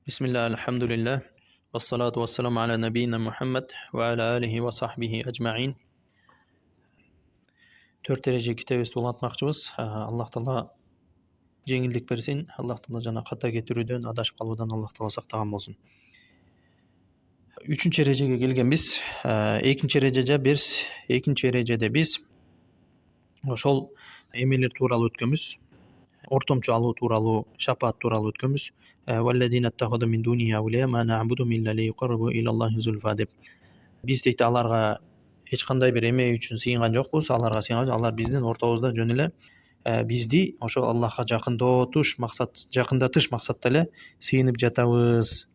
Bismillah, elhamdülillah. Ve salatu ve selamu ala nebiyyina Muhammed ve ala alihi ve sahbihi ecma'in. 4 derece kitabı anlatmakçımız. Allah Teala жеңилдик берсин. Allah Teala жана ката кетирүүдөн, адашып калуудан Allah Teala сактаган болсун. 3-cü erejege келгенбиz. 2-cü erejede biz ошол эмелер тууралуу өткөнбүз. Ортомчу алуу тууралуу, шапаат тууралуу өткөнбүз. وَالَّذِينَ اتَّخَذُوا مِنْ دُونِهِ أَوْلِيَاءَ مَا نَعْبُدُهُمْ إِلَّا لِيُقَرِّبُوا إِلَى اللَّهِ زُلْفَى деп. Биз дейт аларга эч кандай бир эме үчүн сыйынган жокпуз, аларга сыйынган, алар биздин ортобузда жөн эле бизди ошол Аллахка жакындатыш максатта эле сыйынып жатабыз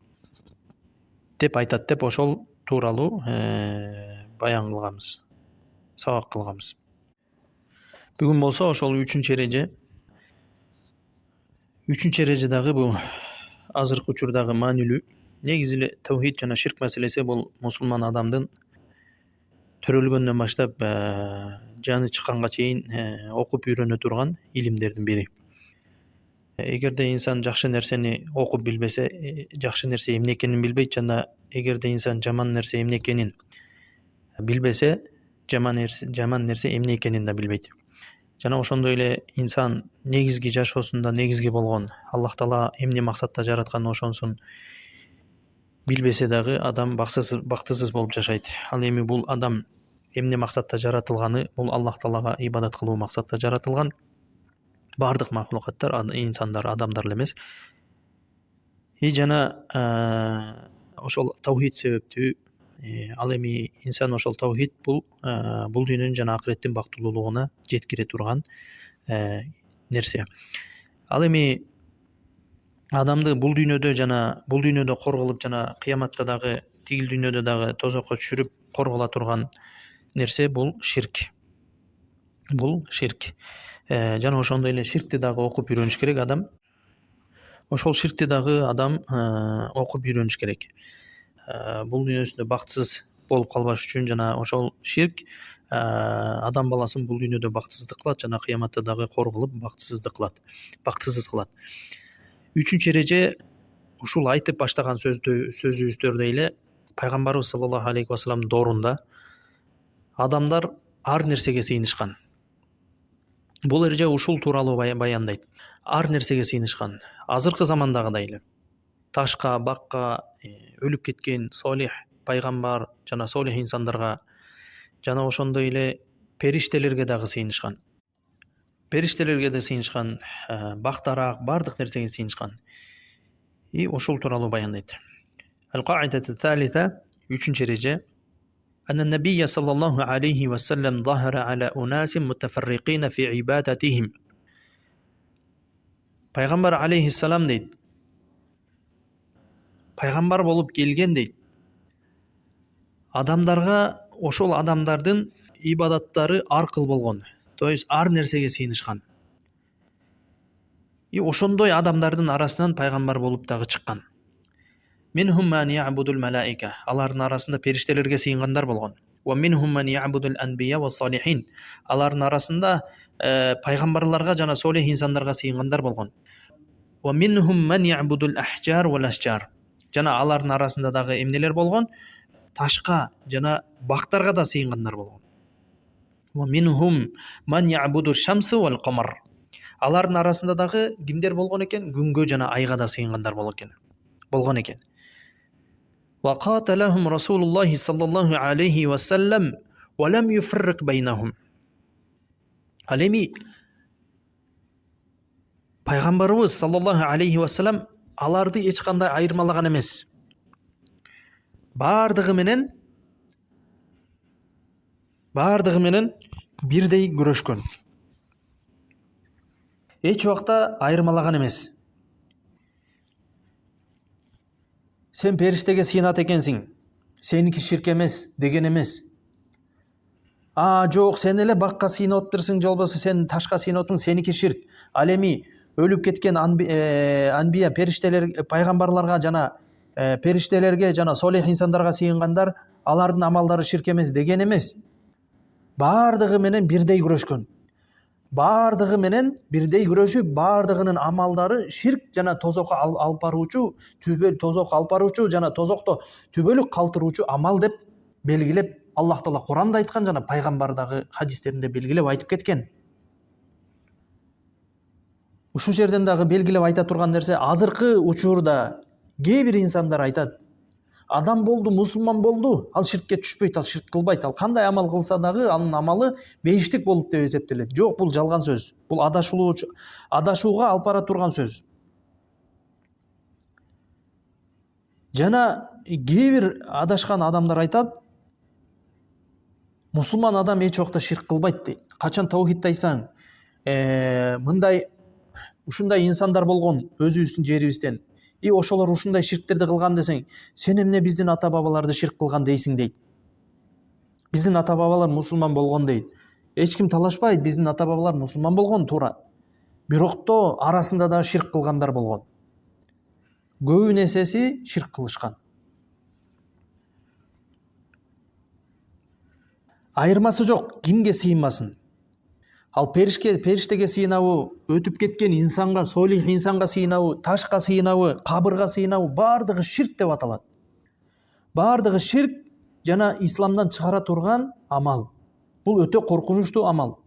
деп айтат деп ошол тууралуу баян кылганбыз, сабак кылганбыз. Бүгүн болсо ошол 3-cü эреже дагы бул азыркы учурдагы маанилүү негизи эле тавхид жана ширк маселеси. Бул мусулман адамдын төрөлгөндөн баштап жаны чыкканга чейин окуп үйрөнө турган илимдердин бири. Эгерде инсан жакшы нерсени окуп билбесе, жакшы нерсе эмне экенин билбейт, жана эгерде инсан жаман нерсе эмне экенин билбесе, жаман нерсе эмне экенин да билбейт. Жана ошондой эле инсан негизги жашоосунда негизги болгон Аллах Таала эмне максатта жаратканын ошонусун билбесе дагы адам бактысыз болуп жашайт. Ал эми бул адам эмне максатта жаратылганы, бул Аллах Таалага ибадат кылуу максатта жаратылган. Бардык макулукаттар, инсандар, адамдар эле эмес. Жана ошол тавхид себептүү. Ал эми инсан ошол тавхид бул дүйнөнүн жана акыреттин бактылуулугуна жеткире турган нерсе. Ал эми адамды бул дүйнөдө кор кылып жана кыяматта дагы, тигил дүйнөдө дагы тозокко түшүрүп корголо турган нерсе бул ширк. Жана ошондой эле ширкти дагы окуп үйрөнүш керек адам. Ошол ширкти дагы адам окуп үйрөнүш керек. Бул дүйнөсүндө бактысыз болуп калбаш үчүн, жана ошол ширк адам баласын бул дүйнөдө бактысыздык кылат, жана кыяматта дагы кор кылып бактысыз кылат. 3-cü эреже ушул айтып баштаган сөзүбүздөрдөй эле пайгамбарыбыз саллаллаху алейхи ва саллам доорунда адамдар ар нерсеге сыйынышкан. Бул эреже ушул тууралуу баяндайт. Ар нерсеге сыйынышкан. Азыркы замандагыдай эле ташка, бакка, өлүп кеткен солих пайгамбар жана солих инсандарга, жана ошондой эле периштелерге дагы сыйынышкан. Периштелерге да сыйынышкан, бактарак, бардык нерсеге сыйынышкан. Ошол тууралуу баяндайт. Ал-Каидату Талиса, 3-cü эреже. Ан-набийя саллаллаху алейхи ва саллям захара аля унасин мутафарриқина фи ибадатихим. Пайгамбар алейхиссалам дейт, пайгамбар болуп келген дейт, адамдарга ошол адамдардын ибадаттары ар кыл болгон, то есть ар нерсеге сыйынышкан. Ошондой адамдардын арасынан пайгамбар болуп дагы чыккан. Минхум ман я'будул малаика, алардын арасында периштелерге сыйынгандар болгон. Ва минхум ман я'будул анбия ва салихин, алардын арасында пайгамбарларга жана солих инсандарга сыйынгандар болгон. Ва минхум ман я'будул ахжар вал ашжар, жана алардын арасында дагы эмнелер болгон? Ташка жана бактарга да сыйынгандар болгон. Ва минхум ман я'будул шамсы вал камар, алардын арасында дагы кимдер болгон экен? Күнгө жана айга да сыйынгандар болгон экен. Ва каталахум расулуллахи саллаллаху алейхи ва саллам ва лам юфарриқ байнахум. Ал эми пайгамбарыбыз саллаллаху алейхи ва саллам аларды эч кандай айырмалаган эмес. Бардыгы менен бирдей күрөшкөн. Эч убакта айырмалаган эмес. Сен периштеге сыйынат экенсиң, сеники ширк эмес деген эмес. Жок, сен эле бакка сыйынып отурсуң, же болбосо сен ташка сыйынып отурсуң, сеники ширк. Ал эми өлүп кеткен анбия, периштелер, пайгамбарларга жана периштелерге жана солих инсандарга сыйынгандар, алардын амалдары ширк эмес деген эмес. Бардыгы менен бирдей күрөшкөн. баардыгы менен бирдей күрөшүп, баардыгынын амалдары ширк жана тозокко алып баруучу, тозокко алып баруучу жана тозокто түбөлүк калтыруучу амал деп белгилеп Аллах Таала Куранда айткан жана пайгамбар дагы хадистеринде белгилеп айтып кеткен. Ушул жерден дагы белгилеп айта турган нерсе, азыркы учурда кээ бир инсандар айтат, адам болду, мусулман болду, ал ширкке түшпөйт, ал ширк кылбайт, ал кандай амал кылса дагы анын амалы бейиштик болуп деп эсептелет. Жок, бул жалган сөз. Бул адашууга алып бара турган сөз. Жана кээ бир адашкан адамдар айтат, мусулман адам эч убакта ширк кылбайт дейт. Качан таухидти айтсаң, ушундай инсандар болгон өзүбүздүн жерибизден, ошолор ушундай ширктерди кылган десең, сен эмне биздин ата бабаларды ширк кылган дейсиң дейт. Биздин ата бабалар мусулман болгон дейт. Эч ким талашпайт, биздин ата бабалар мусулман болгон туура. Бирокто арасында да ширк кылгандар болгон. Көбүн эсеси ширк кылышкан. Айырмасы жок, кимге сыйынбасын. Ал периштеге сыйынабы, өтүп кеткен инсанга, солих инсанга сыйынабы, ташка сыйынабы, кабырга сыйынабы, баардыгы ширк деп аталат. Баардыгы ширк жана исламдан чыгара турган амал. Бул өтө коркунучтуу амал.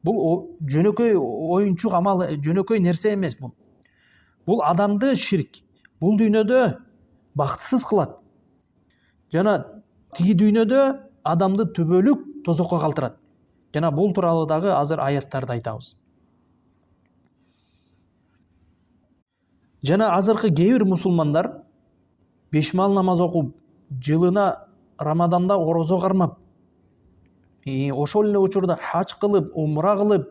Бул жөнөкөй оюнчук амал, жөнөкөй нерсе эмес бул. Бул адамды ширк, бул дүйнөдө бактысыз кылат. Жана тиги дүйнөдө адамды түбөлүк тозокко калтырат. Жана бул тууралуу дагы азыр аяттарды айтабыз. Жана азыркы кээ бир мусулмандар бешмал намаз окуп, жылына Рамаданда орозо кармап, ошол эле учурда хаж кылып, умра кылып,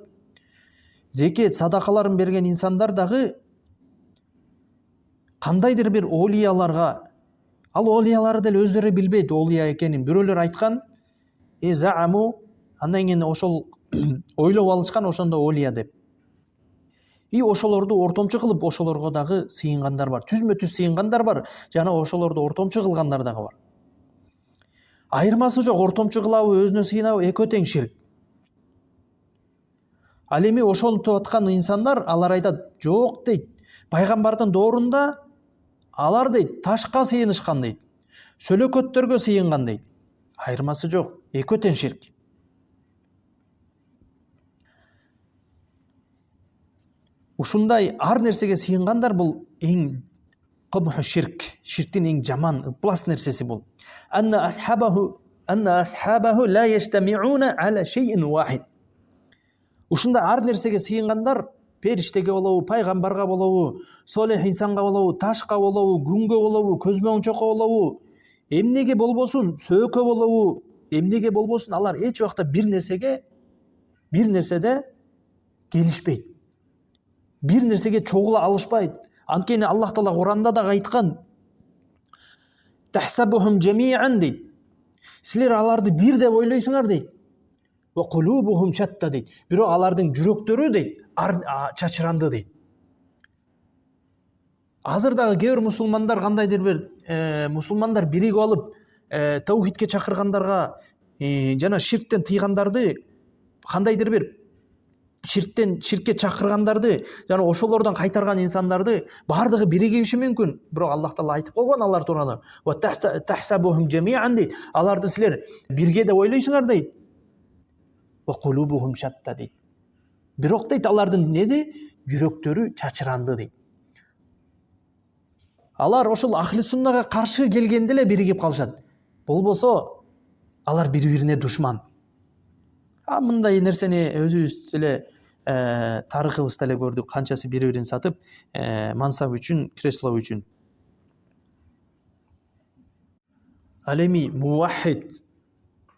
зекет, садакаларын берген инсандар дагы кандайдыр бир олияларга, ал олиялар деле өздөрү билбейт олия экенин, бирөөлөр айткан, зааму, андан кийин ошол ойлоп алышкан, ошондо олия деп. Ошолорду ортомчу кылып, ошолорго дагы сыйынгандар бар. Түзмө-түз сыйынгандар бар, жана ошолорду ортомчу кылгандар дагы бар. Айырмасы жок, ортомчу кылабы, өзүнө сыйынабы, экөө тең ширк. Ал эми ошентип аткан инсандар, алар айтат, жок дейт. Пайгамбардын доорунда алар дейт, ташка сыйынышкан дейт. Сөлөкөттөргө сыйынган дейт. Айырмасы жок, экөө тең ширк. Ушундай ар нерсеге сыйынгандар бул эң кабх ширк, ширктин эң жаман, ыплас нерсеси бул. Анна асхабаху ла яжтамиуна аля шейин вахид. Ушундай ар нерсеге сыйынгандар, периштеге болобу, пайгамбарга болобу, солих инсанга болобу, ташка болобу, күнгө болобу, көзмөңчөккө болобу, эмнеге болбосун, сөккө болобу, эмнеге болбосун, алар эч убакта бир нерседе келишпейт. Бир нерсеге чогула алышпайт. Анткени Аллах Таала Куранда да айткан, тахсабухум жамиан дейт. Силер аларды бир деп ойлойсуңар дейт. Ва кулубухум шатта дейт. Бирок алардын жүрөктөрү дейт, чачыранды дейт. Азыр дагы кээ бир мусулмандар кандайдыр бир мусулмандар биригип алып, таухидке чакыргандарга жана ширктен тыйгандарды, кандайдыр бир ширкке чакыргандарды, жана ошолордон кайтарган инсандарды баардыгы биригиши мүмкүн. Бирок Аллах Таала айтып койгон алар тууралуу. Ва тахсабухум жамиан дейт. Аларды силер бирге деп ойлойсуңар дейт. Ва кулубухум шатта дейт. Бирок дейт, алардын неде? Жүрөктөрү чачыранды дейт. Алар ошол ахли суннага каршы келгенде эле биригип калышат. Болбосо алар бири-бирине душман. Мындай нерсени өзүбүз деле тарыхыбызда эле көрдүк, канчасы бири-бирин сатып, мансап үчүн, кресло үчүн. Ал эми муваххид,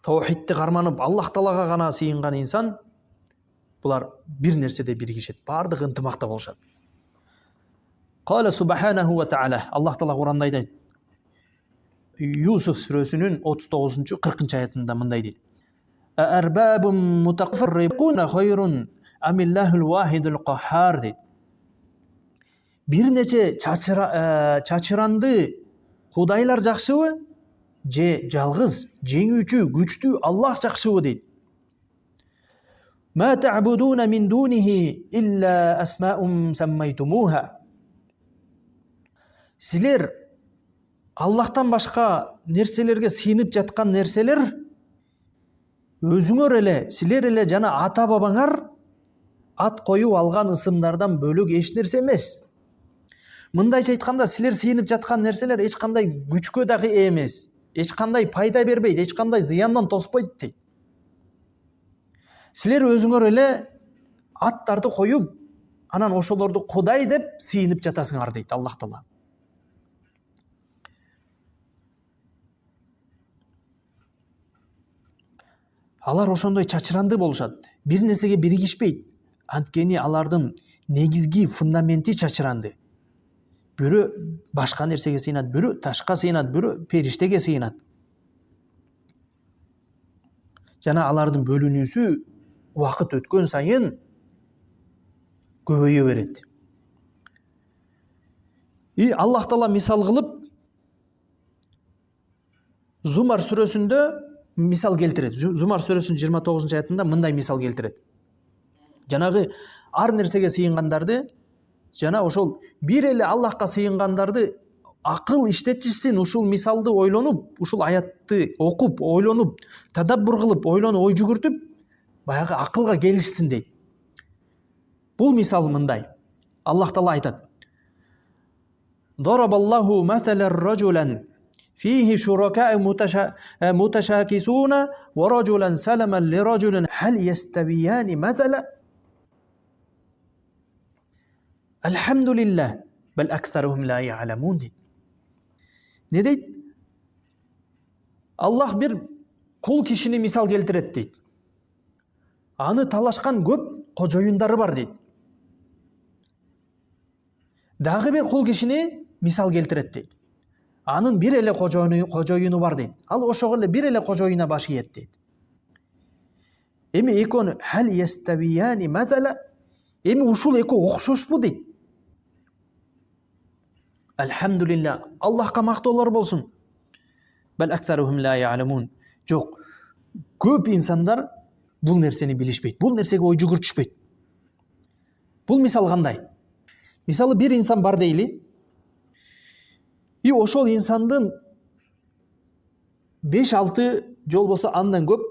таухидти карманып, Аллах Таалага гана сыйынган инсан, булар бир нерседе биригишет, баардыгы ынтымакта болушат. Кала субханаху ва таала, Аллах Таала Куранда айтат. Юсуф сүрөсүнүн 39-40 аятында мындай дейт. Арбабун мутафарриқуна хайрун амиллахул вахидул каххар дейт. Бир нече чачыранды кудайлар жакшыбы, же жалгыз, жеңүүчү, күчтүү Аллах жакшыбы дейт. ما تعبدون من دونه إلا أسماء سميتموها. Силер Аллахтан башка нерселерге сыйынып жаткан нерселер өзүңөр эле, силер эле жана ата бабаңар ат коюп алган ысымдардан бөлөк эч нерсе эмес. Мындайча айтканда, силер сыйынып жаткан нерселер эч кандай күчкө дагы ээ эмес, эч кандай пайда бербейт, эч кандай зыяндан тоспойт дейт. Силер өзүңөр эле аттарды коюп, анан ошолорду Кудай деп сыйынып жатасыңар дейт Аллах Таала. Алар ошондой чачыранды болушат, бир нерсеге биригишпейт. Анткени алардын негизги фундаменти чачыранды. Бирөө башка нерсеге сыйынат, бирөө ташка сыйынат, бирөө периштеге сыйынат. Жана алардын бөлүнүүсү убакыт өткөн сайын көбөйө берет. Аллах Таала мисал кылып Зумар сүрөсүндө мисал келтирет. Зумар сүрөсүнүн 29-аятында мындай мисал келтирет. Жанагы ар нерсеге сыйынгандарды, жана ошол бир эле Аллахка сыйынгандарды акыл иштетишсин, ушул мисалды ойлонуп, ушул аятты окуп, ойлонуп, тадаббур кылып, ойлонуп, ой жүгүртүп, баягы акылга келишсин дейт. Бул мисал мындай. Аллах Таала айтат: Дарабаллаху маталар раджулан فيه شركاء متشاكسون ورجلا سلما لرجل هل يستويان مثلا الحمد لله بل أكثرهم لا يعلمون deydi. Ne deydi? Allah bir kul kişini misal keltirет deydi. Аны талашкан көп кожоюндары бар deydi. Дагы bir кул кишини misal келтирет deydi. Анын бир эле кожоюну бар дейт. Ал ошого эле бир эле кожоюна баш ийет дейт. Эми экөөнү хал яставияни матала, эми ушул экөө окшошпу дейт. Алхамдулилlah, Аллахка мактоолор болсун. Бал аксарухум ла я'ламун. Жок, көп инсандар бул нерсени билишпейт. Бул нерсеге ой жүгүртүшпөйт. Бул мисал кандай? Мисалы бир инсан бар дейли. Ошол инсандын 5-6 же болбосо андан көп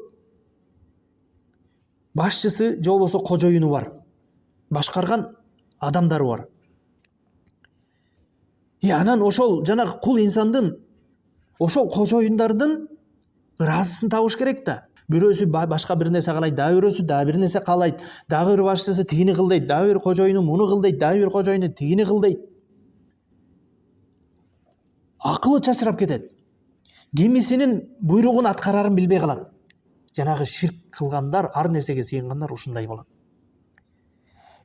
башчысы же болбосо кожоюну бар. Башкарган адамдары бар. Анан ошол жанагы кул инсандын ошол кожоюндардын ыраазысын табыш керек да. Бирөөсү башка бир нерсе каалайт, дагы бирөөсү дагы бир нерсе каалайт, дагы бир башчысы тигини кыл дейт, дагы бир кожоюну муну кыл дейт, дагы бир кожоюну тигини кыл дейт. Акылы чачырап кетет. Кимисинин буйругун аткарарын билбей калат. Жанагы ширк кылгандар, ар нерсеге сыйынгандар ушундай болот.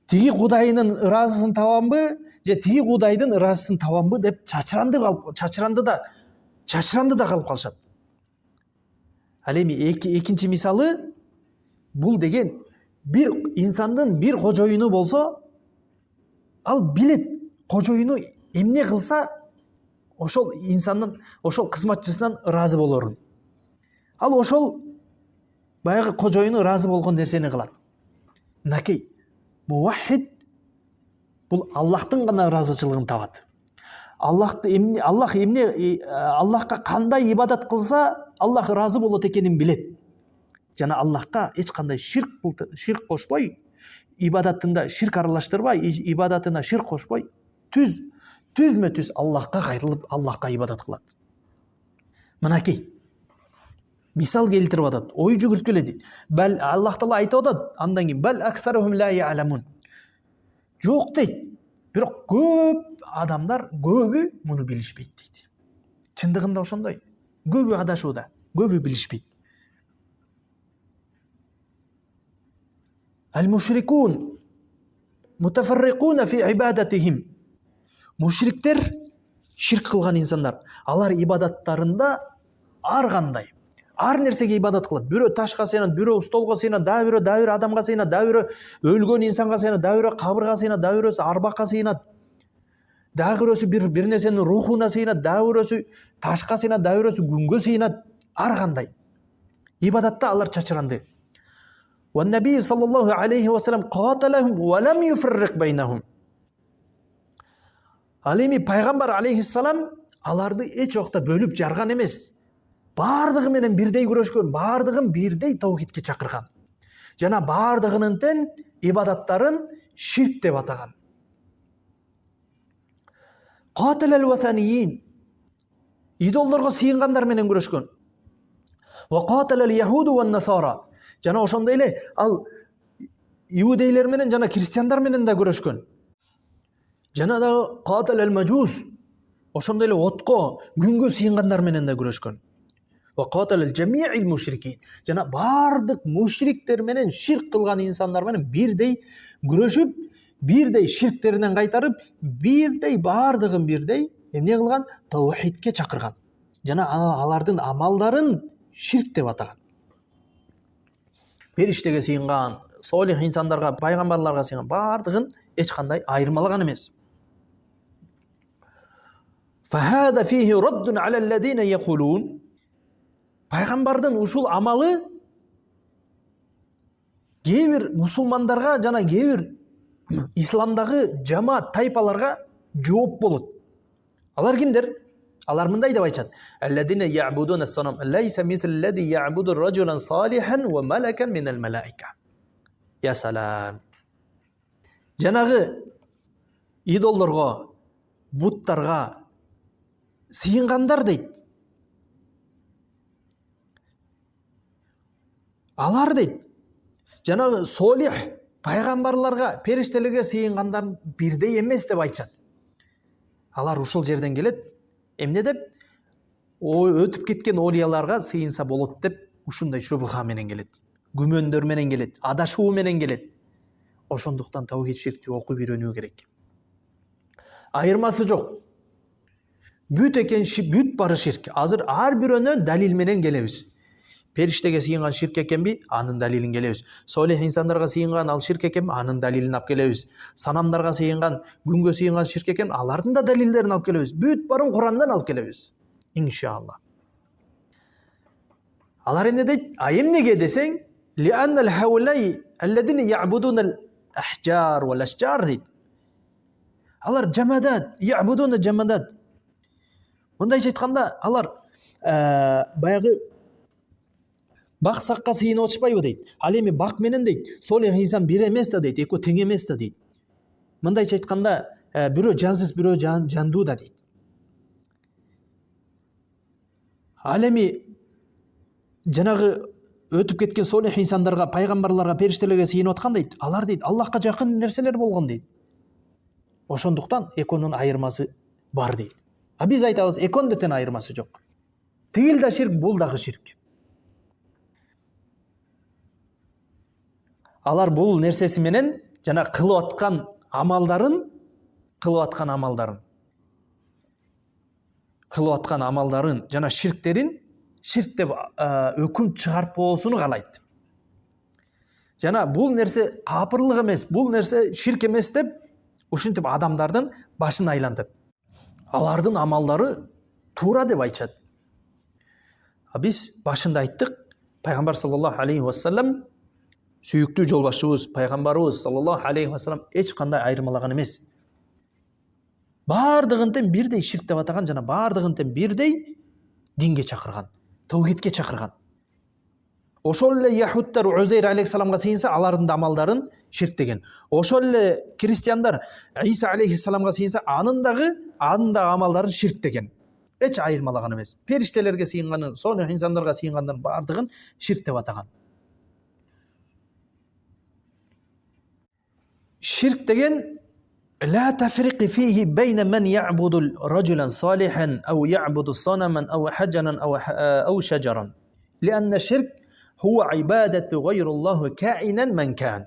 Тиги Кудайдын ыраазысын табамбы, же тиги Кудайдын ыраазысын табамбы деп чачыранды да калып калышат. Ал эми экинчи мисалы, бул деген бир инсандын бир кожоюну болсо, ал билет кожоюну эмне кылса ошол инсандын, ошол кызматчысынан ыраазы болорун. Ал ошол баягы кожоюну ыраазы болгон нерсени кылат. Мынакей муваххид бул Аллахтын гана ыраазычылыгын табат. Аллахка кандай ибадат кылса Аллах ыраазы болот экенин билет. Жана Аллахка эч кандай ширк кошпой, ибадатында ширк аралаштырбай, ибадатына ширк кошпой, түзмө-түз Аллахка кайрылып, Аллахка ибадат кылат. Мынакей мисал келтирип атат, ой жүгүрткүлө дейт. Бал Аллах Таала айтып атат, андан кийин бал аксарухум ла я'ламун. Жок дейт. Бирок көп адамдар көбү муну билишпейт дейт. Чындыгында ошондой. Көбү адашууда, көбү билишпейт. Ал-мушрикун мутафаррикуна фи ибадатихим. Мушриктер, ширк кылган инсандар, алар ибадаттарында ар кандай, ар нерсеге ибадат кылат. Бирөө ташка сыйынат, бирөө столго сыйынат, дагы бирөө адамга сыйынат, дагы бирөө өлгөн инсанга сыйынат, дагы бирөө кабырга сыйынат, дагы бирөөсү арбакка сыйынат, дагы бирөөсү бир нерсенин рухуна сыйынат, дагы бирөөсү ташка сыйынат, дагы бирөөсү күнгө сыйынат. Ар кандай ибадатта алар чачыранды. والنبي صلى الله عليه وسلم قاتلهم ولم يفرق بينهم. Ал эми пайгамбар алейхиссалам аларды эч убакта бөлүп жарган эмес. Бардыгы менен бирдей күрөшкөн, бардыгын бирдей таухидке чакырган. Жана бардыгынын тең ибадаттарын ширк деп атаган. Каталал ватаниин. Идолдорго сыйынгандар менен күрөшкөн. Ва каталал яхуду ва насара. Жана ошондой эле ал иудейлер менен жана христиандар менен да күрөшкөн. Жана дагы каталал мажус. Ошондой эле отко, күнгө сыйынгандар менен да күрөшкөн. Ва каталал жамиил мушрикин. Жана бардык мушриктер менен ширк кылган инсандар менен бирдей күрөшүп, бирдей ширктеринен кайтарып, бирдей бардыгын бирдей эмне кылган? Таухидке чакырган. Жана алардын амалдарын ширк деп атаган. Периштеге сыйынган, солих инсандарга, пайгамбарларга сыйынган бардыгын эч кандай айырмалаган эмес. Фахада фихи раддун аля аллазина якулун. Пайгамбардын ушул амалы кээ-бир мусулмандарга жана кээ-бир исламдагы жамаат тайпаларга жооп болот. Алар кимдер? Алар мындай деп айтышат. Аллазина я'будуна ас-санам лайса мисл аллади я'буду раджулан салихан ва малакан минал малаика. Я салам. Жанагы идолдорго, буттарга сыйынгандар дейт. Алар дейт. Жанагы солих пайгамбарларга, периштелерге сыйынгандар бирдей эмес деп айтышат. Алар ушул жерден келет. Эмне деп? Өтүп кеткен олияларга сыйынса болот деп ушундай шубха менен келет. Күмөндөр менен келет, адашуу менен келет. Ошондуктан таухид ширкти окуп үйрөнүү керек. Айырмасы жок. Бүт экен бүт бары ширк. Азыр ар бирөөнө далил менен келебиз. Периштеге сыйынган ширк экенби? Анын далилин келебиз. Солих инсандарга сыйынган ал ширк экенби? Анын далилин алып келебиз. Санамдарга сыйынган, күнгө сыйынган ширк экен, алардын да далилдерин алып келебиз. Бүт барын Курандан алып келебиз. Иншалла. Алар эмне дейт? Эмнеге десең, لأن الهؤلاء الذين يعبدون الأحجار والأشجار дейт. Алар жамадат, يعبدون الجمادات. Мындайча айтканда, алар баягы бак-сакка сыйынып отушпайбы дейт. Ал эми бак менен дейт, солих инсан бир эмес да дейт, экөө тең эмес да дейт. Мындайча айтканда, бирөө жансыз, бирөө жандуу да дейт. Ал эми жанагы өтүп кеткен солих инсандарга, пайгамбарларга, периштелерге сыйынып аткан дейт. Алар дейт, Аллахка жакын нерселер болгон дейт. Ошондуктан экөөнүн айырмасы бар дейт. А биз айтабыз, экөөнүн тең айырмасы жок. Тигил да ширк, бул дагы ширк. Алар бул нерсеси менен жана кылып аткан амалдарын жана ширктерин ширк деп өкүм чыгартпоосуну каалайт. Жана бул нерсе капырлык эмес, бул нерсе ширк эмес деп ушинтип адамдардын башын айлантат. Алардын амалдары туура деп айтышат. А биз башында айттык, пайгамбар саллаллаху алейхи вассалам, сүйүктүү жолбашчыбыз, пайгамбарыбыз саллаллаху алейхи вассалам эч кандай айырмалаган эмес. Бардыгын тең бирдей ширк деп атаган жана бардыгын тең бирдей динге чакырган, таухидке чакырган. Ошол эле яхудтар Узейр алейхиссаламга сыйынса, алардын амалдарын ширк деген. Ошол эле христиандар Иса алейхиссаламга сыйынса, анын дагы амалдарын ширк деген. Эч айырмалаган эмес. Периштелерге сыйынганы, солих инсандарга сыйынгандан бардыгын ширк деп атаган. Ширк деген لا تفرق فيه بين من يعبد رجلا صالحا أو يعبد صنما أو حجرا أو شجرا لأن الشرك هو عبادة غير الله كائنا من كان.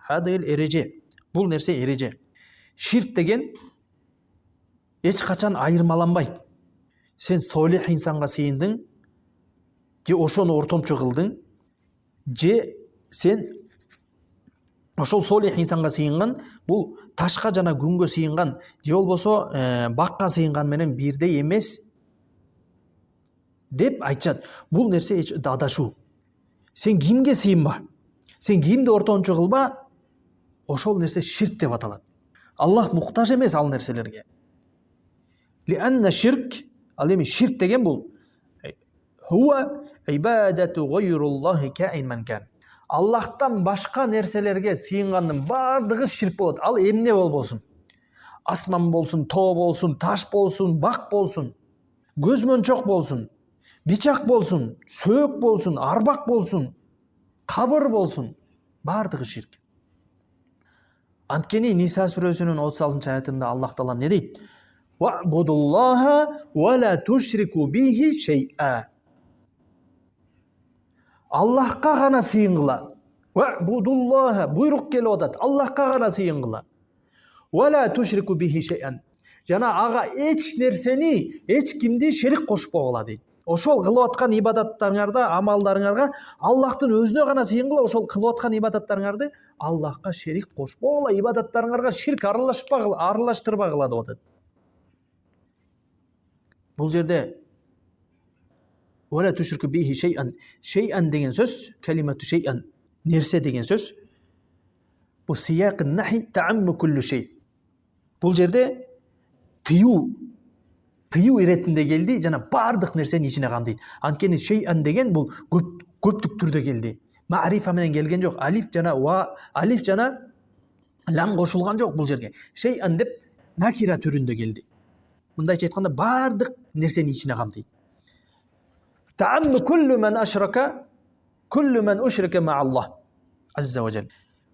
هذا الإرجاء. Бул нерсе эреже. Ширк деген эч качан айырмаланбайт. Сен солих инсанга сыйындың, же ошону ортомчу кылдың, же сен ошол солих инсанга сыйынган, бул ташка жана күнгө сыйынган, же болбосо бакка сыйынган менен бирдей эмес деп айтышат. Бул нерсе адашуу. Сен кимге сыйынба? Сен кимди ортомчу кылба, ошол нерсе ширк деп аталат. Аллах муктаж эмес ал нерселерге. Лианна ширк, ал эми ширк деген бул хуа ибадату гайруллахи каин ман кан. Аллахтан башка нерселерге сыйынгандын бардыгы ширк болот. Ал эмне болбосун? Асман болсун, тоо болсун, таш болсун, бак болсун, көз мончок болсун, бичак болсун, сөөк болсун, арбак болсун, кабыр болсун, бардыгы ширк. Анткени Ниса сүрөсүнүн 36-аятында Аллах Таала эмне дейт? Ва'будуллаха ва ла тушрику бихи шей'a. Аллахка гана сыйынгыла. Ва'будуллаха буйрук келип атат. Аллахка гана сыйынгыла. Ва ла тушрику бихи шей'ан. Жана ага эч нерсени, эч кимди шерик кошпогула дейт. Ошол кылып аткан ибадаттарыңарда, амалдарыңарга Аллахтын өзүнө гана сыйынгыла, ошол кылып аткан ибадаттарыңарды Аллахка шерик кошпогула, ибадаттарыңарга ширк аралаштырбагыла деп атат. Бул жерде вала тушрику бихи шей'ан, шей'ан деген сөз, калимату шей'ан, нерсе деген сөз. Бул сияк нахи таамму куллу шей. Бул жерде тыюу иретинде келди, жана бардык нерсени ичине камдайт. Анткени шей'ан деген бул көптүк түрдө келди. Ма'рифа менен келген жок. Алиф жана лам кошулган жок бул жерге. Шей'ан деп накира түрүндө келди. Мындайча айтканда бардык нерсени ичине камтыйт. Таамму куллу ман ушрика ма Аллах азза ва жал.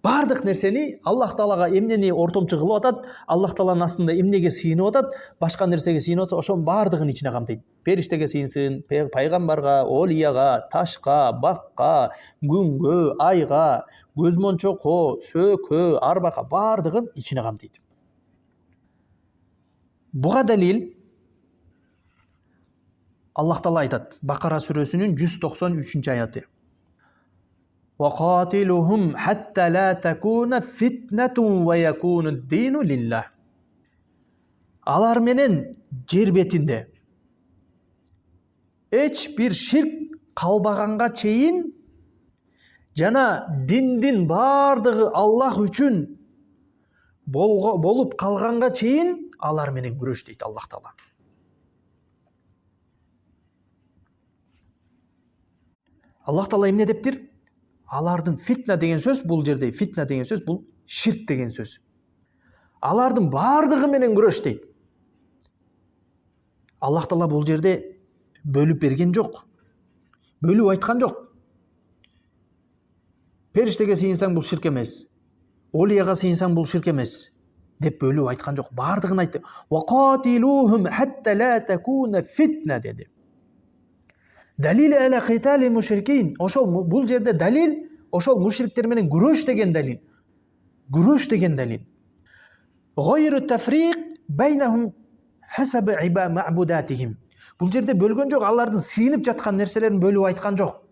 Бардык нерсени Аллах Таалага эмнени ортомчу кылып атат, Аллах Тааланын астында эмнеге сыйынып атат, башка нерсеге сыйынып атса, ошонун бардыгын ичине камтыйт. Периштеге сыйынсын, пайгамбарга, олияга, ташка, бакка, күнгө, айга, көз мончокко, сөөккө, арбакка, бардыгын ичине камтыйт. Буга далил Аллах Таала айтат Бакара сүрөсүнүн 193-аяты. وَقَاتِلُهُمْ حَتَّى لَا تَكُونَ فِتْنَةٌ وَيَكُونُ الدِّينُ لِلَّهِ. Алар менен жер бетинде эч бир ширк калбаганга чейин жана диндин бардыгы Аллах үчүн болуп калганга чейин алар менен күрөш дейт Аллах Таала. Аллах Таала эмне дептир? Алардын фитна деген сөз, бул жерде фитна деген сөз, бул ширк деген сөз. Алардын бардыгы менен күрөш дейт. Аллах Таала бул жерде бөлүп берген жок. Бөлүп айткан жок. Периштеге сыйынсаң бул ширк эмес. Олияга сыйынсаң бул ширк эмес деп бөлүп айткан жок. Бардыгын айтты. Вaqatiluhum hatta la takuna fitna dedi. Далил аля китали мушрикин. Ошол бул жерде далил, ошол мушриктер менен күрөш деген далил. Күрөш деген далил. Гайру тафриq байнахум хасаб мабудатихим. Бул жерде бөлгөн жок, алардын сыйынып жаткан нерселерин бөлүп айткан жок.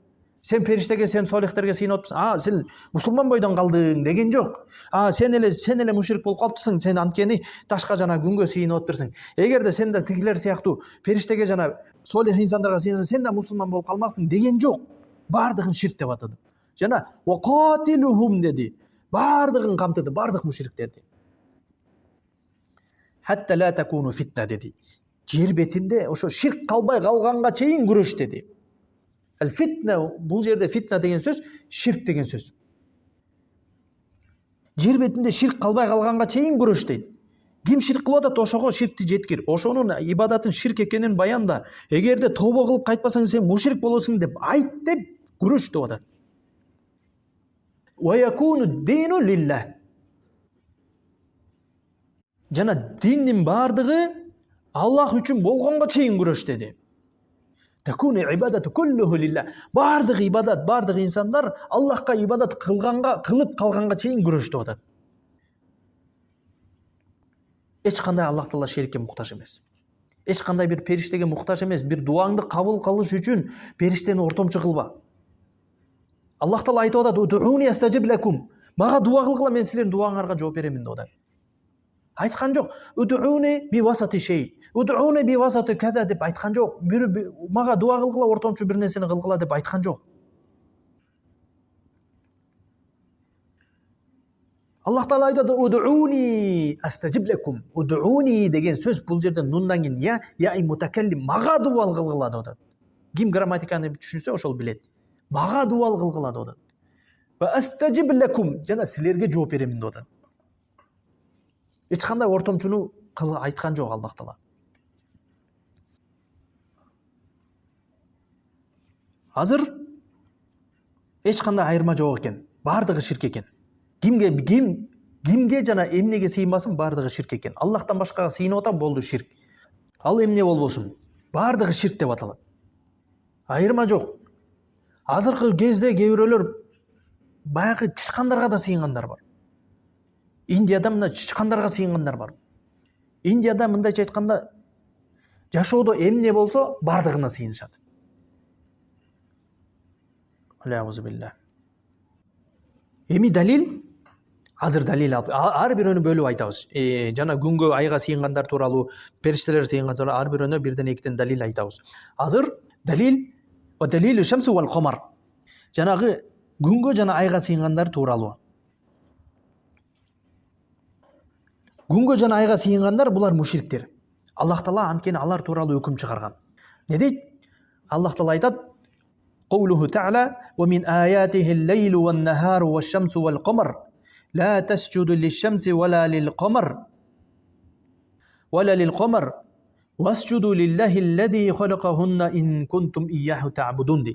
Сен периштеге, сен солихтерге сыйынып атпсың. Сен мусулман бойдон калдың деген жок. Сен эле мушрик болуп калыптырсың. Сен анткени ташка жана күнгө сыйынып атпырсың. Эгерде сен да тигилер сыяктуу периштеге жана солих инсандарга сыйынсаң, сен да мусулман болуп калмаксың деген жок. Бардыгын ширк деп атады. Жана вaqatiluhum деди. Бардыгын камтыды, бардык мушриктерди. Hatta la takunu fitna деди. Жер бетинде ошо ширк калбай калганга чейин күрөш деди. Ал фитна, бул жерде фитна деген сөз, ширк деген сөз. Жер бетинде ширк калбай калганга чейин күрөш дейт. Ким ширк кылып атат, ошого ширкти жеткир. Ошонун ибадатын ширк экенин баянда. Эгерде тобо кылып кайтпасаң, сен мушрик болосуң деп айт деп күрөш деп атат. Ва якуну дину лилlah. Жана диндин бардыгы Аллах үчүн болгонго чейин күрөш деди. Такуну ибадату куллуху лилlah. Бардык ибадат, бардык инсандар Аллахка ибадат кылып калганга чейин күрөш деп атат. Эч кандай Аллах Таала шерикке муктаж эмес. Эч кандай бир периштеге муктаж эмес. Бир дуаңды кабыл кылыш үчүн периштени ортомчу кылба. Аллах Таала айтып атат: "Удуни астажиб лакум." Мага дуа кылгыла, мен силердин дуаңарга жооп беремин деп атат. Айткан жок. Удуни би васати шей. Удуни би васати када деп айткан жок. Мага дуа кылгыла, ортомчу бир нерсени кылгыла деп айткан жок. Аллах Таала айтады: "Удуни астажиб лакум". Удуни деген сөз бул жерде нундан кийин я мутакаллим мага дуал кылгыла деп атат. Ким грамматиканы түшүнсө ошол билет. Мага дуал кылгыла деп атат. Ва астажиб лакум, жана силерге жооп беремин деп атат. Эч кандай ортомчуну айткан жок Аллах Таала. Азыр эч кандай айырма жок экен. Бардыгы ширк экен. Кимге жана эмнеге сыйынбасын, бардыгы ширк экен. Аллахтан башкага сыйынып атам, болду ширк. Ал эмне болбосун, бардыгы ширк деп аталат. Айырма жок. Азыркы кезде кээ бирөөлөр баягы чычкандарга да сыйынгандар бар. Индияда мына чычкандарга сыйынгандар бар. Индияда мындайча айтканда жашоодо эмне болсо бардыгына сыйынышат. Аллаху. Эми далил, азыр далил алып, ар бирөөнү бөлүп айтабыз. Жана күнгө, айга сыйынгандар тууралуу, периштелер сыйынган тууралуу ар бирөөнө бирден экиден далил айтабыз. Азыр далил ва далилу шамсу вал камар. Жанагы күнгө жана айга сыйынгандар тууралуу. Күнгө жана айга сыйынгандар булар мушриктер. Аллах Таала анткени алар тууралуу өкүм чыгарган. Не дейт? Аллах Таала айтат: قوله تعالى ومن آياته الليل والنهار والشمس والقمر لا تسجد للشمس ولا للقمر واسجدوا لله الذي خلقهن إن كنتم إياه تعبدون.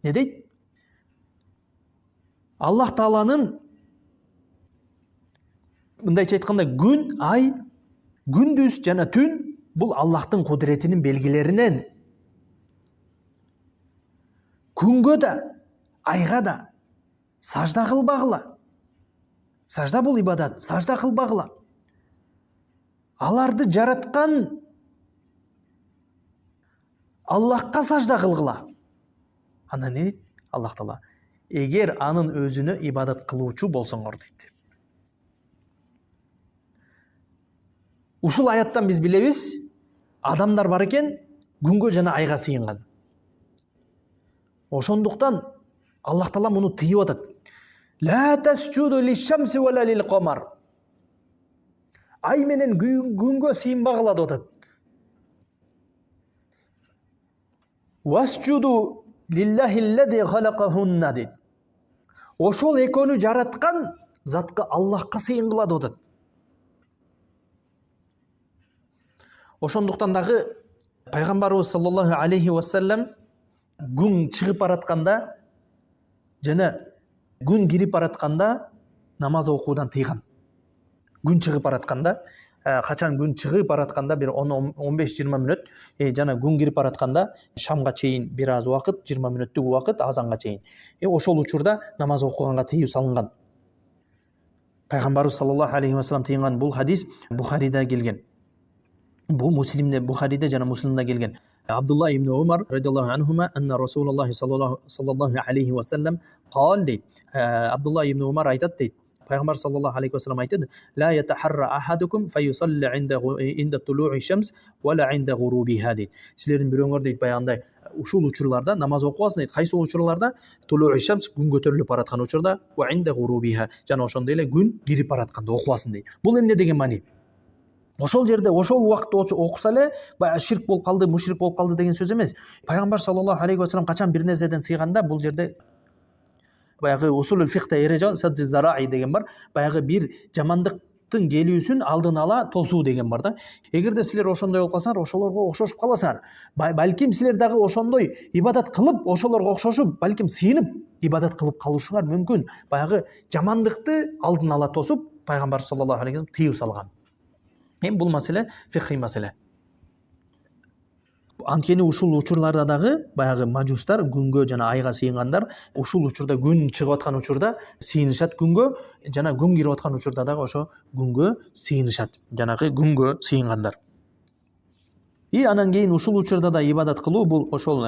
Ne deyt? Аллах Тааланын мындайча айтканда күн, ай, күндүз жана түн бул Аллахтын кудретинин белгилеринен. Күнгө да, айга да сажда кылбагыла. Сажда бул ибадат, сажда кылбагыла. Аларды жараткан Аллахка сажда кылгыла. Анда не дейт Аллах Таала? Эгер анын өзүнө ибадат кылуучу болсоңор дейт. Ушул аяттан биз билебиз, адамдар бар экен күнгө жана айга сыйынган. Ошондуктан Аллах Таала муну тыйып атат. Ла тасджуду лиш-шамси вала лил-камар. Ай менен күнгө сыйынбагыла деп атат. Васджуду лиллахи аллази халакахунна дейт. Ошол экөөнү жараткан затка Аллахка сыйынгыла деп атат. Ошондуктан дагы пайгамбарыбыз саллаллаху алейхи вассалам күн чыгып баратканда жана күн кирип баратканда намаз окуудан тыйган. Күн чыгып баратканда, качан күн чыгып баратканда бир 15-20 мүнөт, жана күн кирип баратканда шамга чейин бир аз убакыт, 20 мүнөттүк убакыт азанга чейин. Ошол учурда намаз окуганга тыюу салынган. Пайгамбарыбыз саллаллаху алейхи вассалам тыйган бул хадис Бухарида келген. Bu Müslim'de, Bukhari'de jana Müslim'de gelgen. Abdullah ibn Umar radıyallahu anhuma enne Resulullah sallallahu aleyhi ve sellem qal deyt. Abdullah ibn Umar aytat deyt. Peygamber sallallahu aleyhi ve sellem aytadi: La yataharra ahadukum fayusalli inda tulu'i shams ve la inda ghurubiha deyt. Sizlerden biröңөр deyt bayanday ушул учурларда намаз окубасын дейт. Кайсы учурларда? Тулу'i шамс, күн көтөрүлүп бараткан учурда, ва инда гурубиха, жана ошондой эле күн кирип баратканда окубасын дейт. Бул эмне деген маани? Ошол жерде, ошол убакытта окуса эле баягы ширк болуп калды, мушрик болуп калды деген сөз эмес. Пайгамбар саллаллаху алейхи вассалам качан бир нерседен сыйганда, бул жерде баягы усулул фихта эрежа садди зараи деген бар. Баягы бир жамандыктын келүүсүн алдын ала тосуу деген бар да. Эгерде силер ошондой болуп калсаңар, ошолорго окшошуп каласыңар. Балким силер дагы ошондой ибадат кылып, ошолорго окшошуп, балким сыйынып ибадат кылып калышыңар мүмкүн. Баягы жамандыкты алдын ала тосуп, Пайгамбар саллаллаху алейхи вассалам тыюу салган. Бул маселе фикхи маселе. Анткени ушул учурларда дагы баягы мажустар күнгө жана айга сыйынгандар, ушул учурда күн чыгып аткан учурда сыйынышат күнгө, жана күн кирип аткан учурда дагы ошо күнгө сыйынышат. Жанагы күнгө сыйынгандар. Анан кийин ушул учурда да ибадат кылуу бул ошол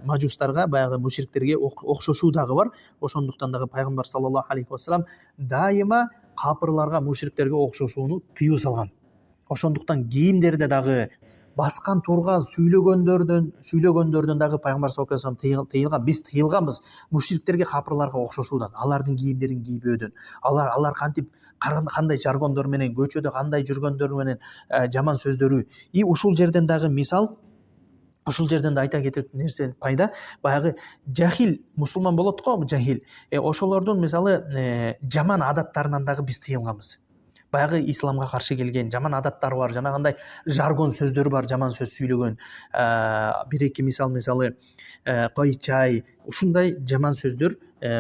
мажустарга, баягы мушриктерге окшошуу дагы бар. Ошондуктан дагы Пайгамбар саллаллаху алейхи вассалам дайыма капырларга, мушриктерге окшошууну тыюу салган. Ошондуктан кийимдерде дагы баскан турган сүйлөгөндөрдөн дагы пайгамбар саллаллаху алейхи вассалам тыйылган. Биз тыйылганбыз мушриктерге, капырларга окшошуудан, алардын кийимдерин кийбөөдөн, алар кантип кандай жаргондор менен, көчөдө кандай жүргөндөр менен жаман сөздөрү. Ушул жерден дагы мисал, ушул жерден да айта кетет нерсе пайда, баягы жахил мусулман болот го, жахил. Ошолордун мисалы жаман адаттарынан дагы биз тыйылганбыз. Баягы исламга каршы келген жаман адаттары бар, жанагындай жаргон сөздөр бар, жаман сөз сүйлөгөн. Бир эки мисалы койчай, ушундай жаман сөздөр.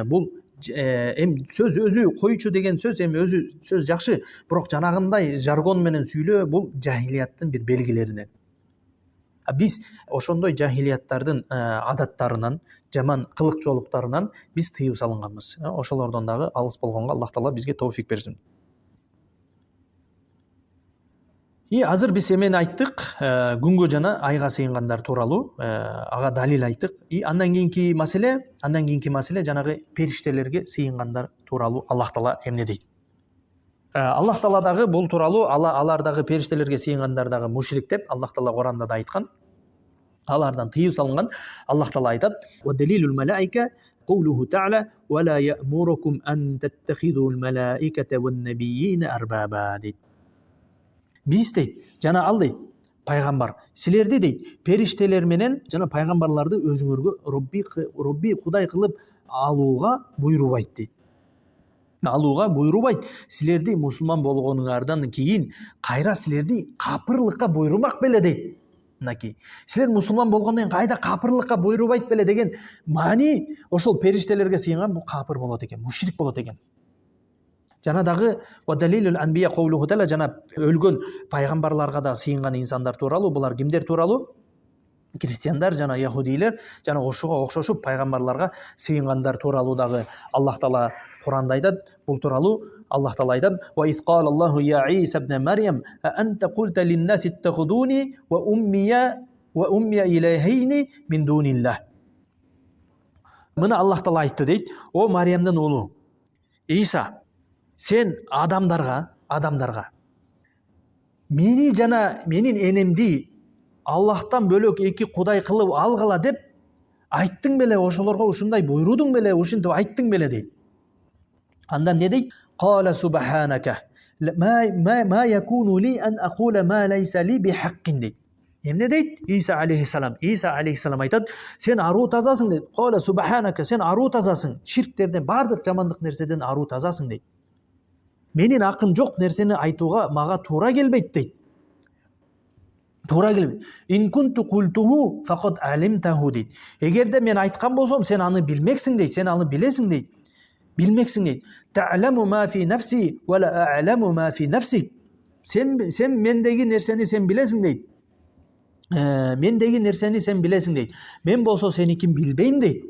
Бул эми сөз өзү койчу деген сөз, эми өзү сөз жакшы, бирок жанагындай жаргон менен сүйлөө бул жахилияттын бир белгилеринен. Биз ошондой жахилияттардын адаттарынан, жаман кылык жоолуктарынан биз тыюу салынганбыз. Ошолордон дагы алыс болгонго Аллах Таала бизге товфик берсин. Азыр биз эмени айттык, күнгө жана айга сыйынгандар тууралуу, ага далил айттык. Андан кийинки маселе жанагы периштелерге сыйынгандар тууралуу Аллах Таала эмне дейт? Аллах Таала дагы бул тууралуу, алар дагы периштелерге сыйынгандар дагы мушрик деп Аллах Таала Куранда да айткан. Алардан тыюу салынган. Аллах Таала айтат: "Ва далилул малаика قوله تعالى ولا يأمركم أن تتخذوا الملائكة والنبيين أربابا" дейт. Биз дейт, жана ал дейт, пайгамбар, силерди дейт, периштелер менен жана пайгамбарларды өзүңөргө Робби Кудай кылып алууга буйрубайт дейт. Алууга буйрубайт. Силерди мусулман болгонуңардан кийин кайра силерди капырлыкка буйрумак беле дейт. Мынакей, силер мусулман болгондон кийин кайда капырлыкка буйрубайт беле деген маани ошол периштелерге сыйынган бул капыр болот экен, мушрик болот экен. Жана дагы ва далилул анбия каулуху таала, жана өлгөн пайгамбарларга да сыйынган инсандар тууралуу. Булар кимдер тууралуу? Христиандар жана яхудилер, жана ошого окшошуп пайгамбарларга сыйынгандар тууралуу дагы Аллах Таала Куранда айтат. Бул тууралуу Аллах Таала айтат: "Ва из кала Аллаху я Иса ибн Марьям, анта култа лин-наси иттахудуни ва уммия илайхейни мин дуниллах." Мына Аллах Таала айтты дейт: "О Мариямдын уулу Иса, сен адамдарга мени жана менин энемди Аллахтан бөлөк эки кудай кылып алгыла деп айттың беле, ошолорго ушундай буйрудуң беле, ушинтип айттың беле" дейт. Андан не дейт? "Кала субханака ма якуну ли ан акула ма лайса ли бихаккин" дейт. Эмне дейт? Иса алейхиссалам айтат: "Сен аруу тазасың" дейт. "Кала субханака", сен аруу тазасың, ширктерден, бардык жамандык нерседен аруу тазасың дейт. "Менин акым жок нерсени айтууга мага туура келбейт" дейт. Туура келбейт. "Ин кунту култуху факад алимтаху" дейт. Эгерде мен айткан болсом, сен аны билмексиң дейт, сен аны билесиң дейт. Билмексиң дейт. "Та'ламу ма фи нафси ва ла а'ламу ма фи нафсик". Сен мендеги нерсени сен билесиң дейт. Мендеги нерсени сен билесиң дейт. Мен болсо сеникин билбейм дейт.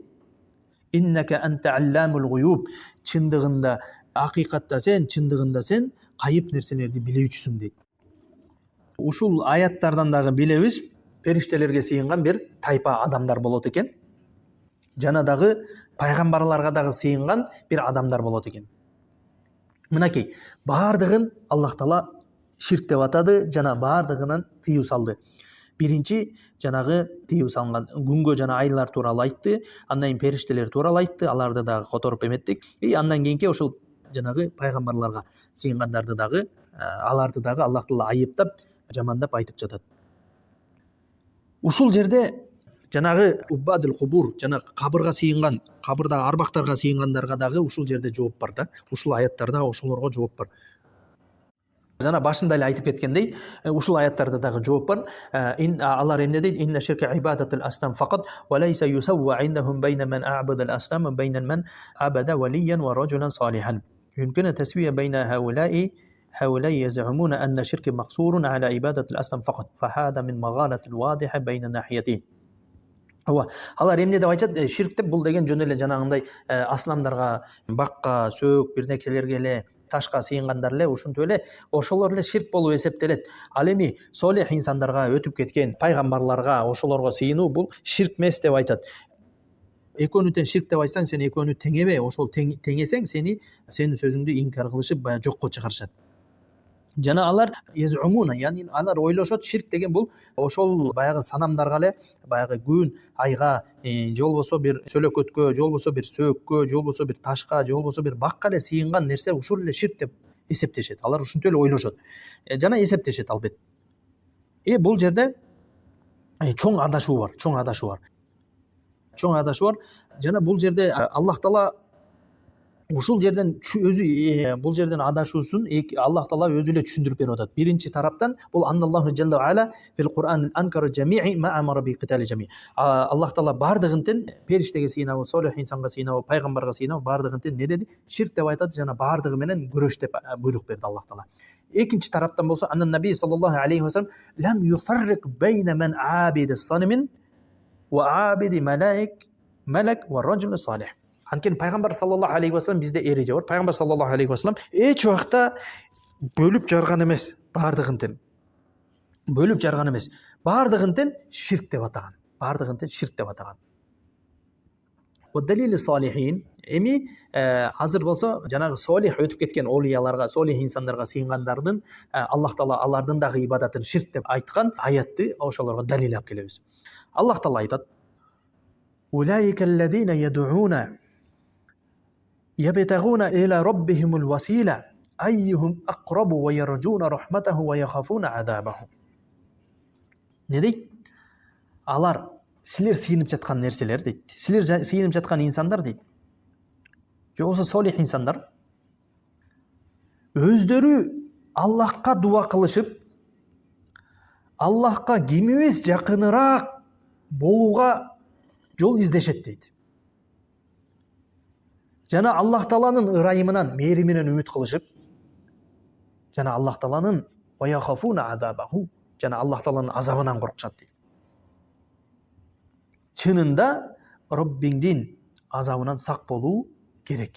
"Иннака анта алламул гуюб". Чындыгында, акыйкатта сен, чындыгында сен кайып нерселерди билүүчүсүң дейт. Ушул аяттардан дагы билебиз, периштелерге сыйынган бир тайпа адамдар болот экен. Жана дагы пайгамбарларга дагы сыйынган бир адамдар болот экен. Мынакей, бардыгын Аллах Таала ширк деп атады, жана бардыгынан тыюу салды. Биринчи жанагы тыюу салынган күнгө жана айлар тууралуу айтты, андан кийин периштелер тууралуу айтты, аларды дагы которуп эметтик. Андан кийинки ошол жанагы пайгамбарларга сыйынгандарды дагы, аларды дагы Аллах Таала айыптап, жамандап айтып жатат. Ушул жерде жанагы уббадул кубур, жана кабырга сыйынган, кабырдагы арбактарга сыйынгандарга дагы ушул жерде жооп бар да. Ушул аяттарда ошолорго жооп бар. Жана башында эле айтып кеткендей, ушул аяттарда дагы жооп бар. Алар эмне дейт? "Инна ширка ибадатул аснам фақат ва лайса юсавва индахум байна ман а'бадал аснам ва байна ман абада валиян ва раджулан салихан. Юмкину тасвия байна هؤلاء يزعمون أن الشرك مقصور على عبادة الأصنام فقط فهذا من مغالة واضحة بين الناحيتين". Алар эмне деп айтат? Ширк деп бул деген жөн эле жанагындай асламдарга, бакка, сөөк, бир нерселерге эле, ташка сыйынгандар эле, ушинтип эле ошолор эле ширк болуп эсептелет. Ал эми солих инсандарга, өтүп кеткен пайгамбарларга, ошолорго сыйынуу бул ширк эмес деп айтат. Экөөнү тең ширк деп айтсаң, сен экөөнү теңебе, ошол теңесең сенин сөзүңдү инкар кылышып, жокко чыгарышат. Жана алар езумуна, яни алар ойлошот ширк деген бул ошол баягы санамдарга эле, баягы күн, айга, же болбосо бир сөлөкөткө, же болбосо бир сөөккө, же болбосо бир ташка, же болбосо бир бакка эле сыйынган нерсе ушул эле ширк деп эсептешет. Алар ушинтип эле ойлошот. Жана эсептешет албетте. Бул жерде чоң адашуу бар, чоң адашуу бар. Чоң адашуу бар. Жана бул жерде Аллах Таала ушул жерден өзү бул жерден адашуусун Аллах Таала өзү эле түшүндүрүп берип атат. Биринчи тараптан бул Анналлаху жалла ва ала фил Кур'ан анкара жами'i ма амара би китали жами. Аллах Таала бардыгынтен периштеге сыйнабы, солих инсанга сыйнабы, пайгамбарга сыйнабы бардыгынтен не деди? Ширк деп айтат жана бардыгы менен күрөш деп буйрук берди Аллах Таала. Экинчи тараптан болсо аннан наби саллаллаху алейхи ва саллям лам юфаррик байна ман абиди санамин ва абиди малак ва раджул салих. Анткени пайгамбар саллаллаху алейхи ва саллям бизде эреже бар. Пайгамбар саллаллаху алейхи ва саллям эч убакта бөлүп жарган эмес, бардыгынтен. Бөлүп жарган эмес. Бардыгынтен ширк деп атаган. Бардыгынтен ширк деп атаган. Ва далили салихин эми азыр болсо жанагы солих өтүп кеткен олияларга, солих инсандарга сыйынгандардын Аллах Таала алардын дагы ибадатын ширк деп айткан аятты ошолорго далил алып келебиз. Аллах Таала айтат: "Улайика аллазина яд'уна يبتغون إلى ربهم الوسيلة أيهم أقرب ويرجون رحمته ويخافون عذابه." Ne deydi? Алар силер сыйынып жаткан нерселер дейт. Силер сыйынып жаткан инсандар дейт. Же болбосо солих инсандар өздөрү Аллахка дуа кылышып, Аллахка кимибиз жакыныраак болууга жол издешет дейт. Жана Аллах Тааланын ырайымынан, мээриминен үмүт кылышып, жана Аллах Тааланын ваяхафуна азабаху, жана Аллах Тааланын азабынан коркушат дейт. Чынында Роббиңдин азабынан сак болуу керек.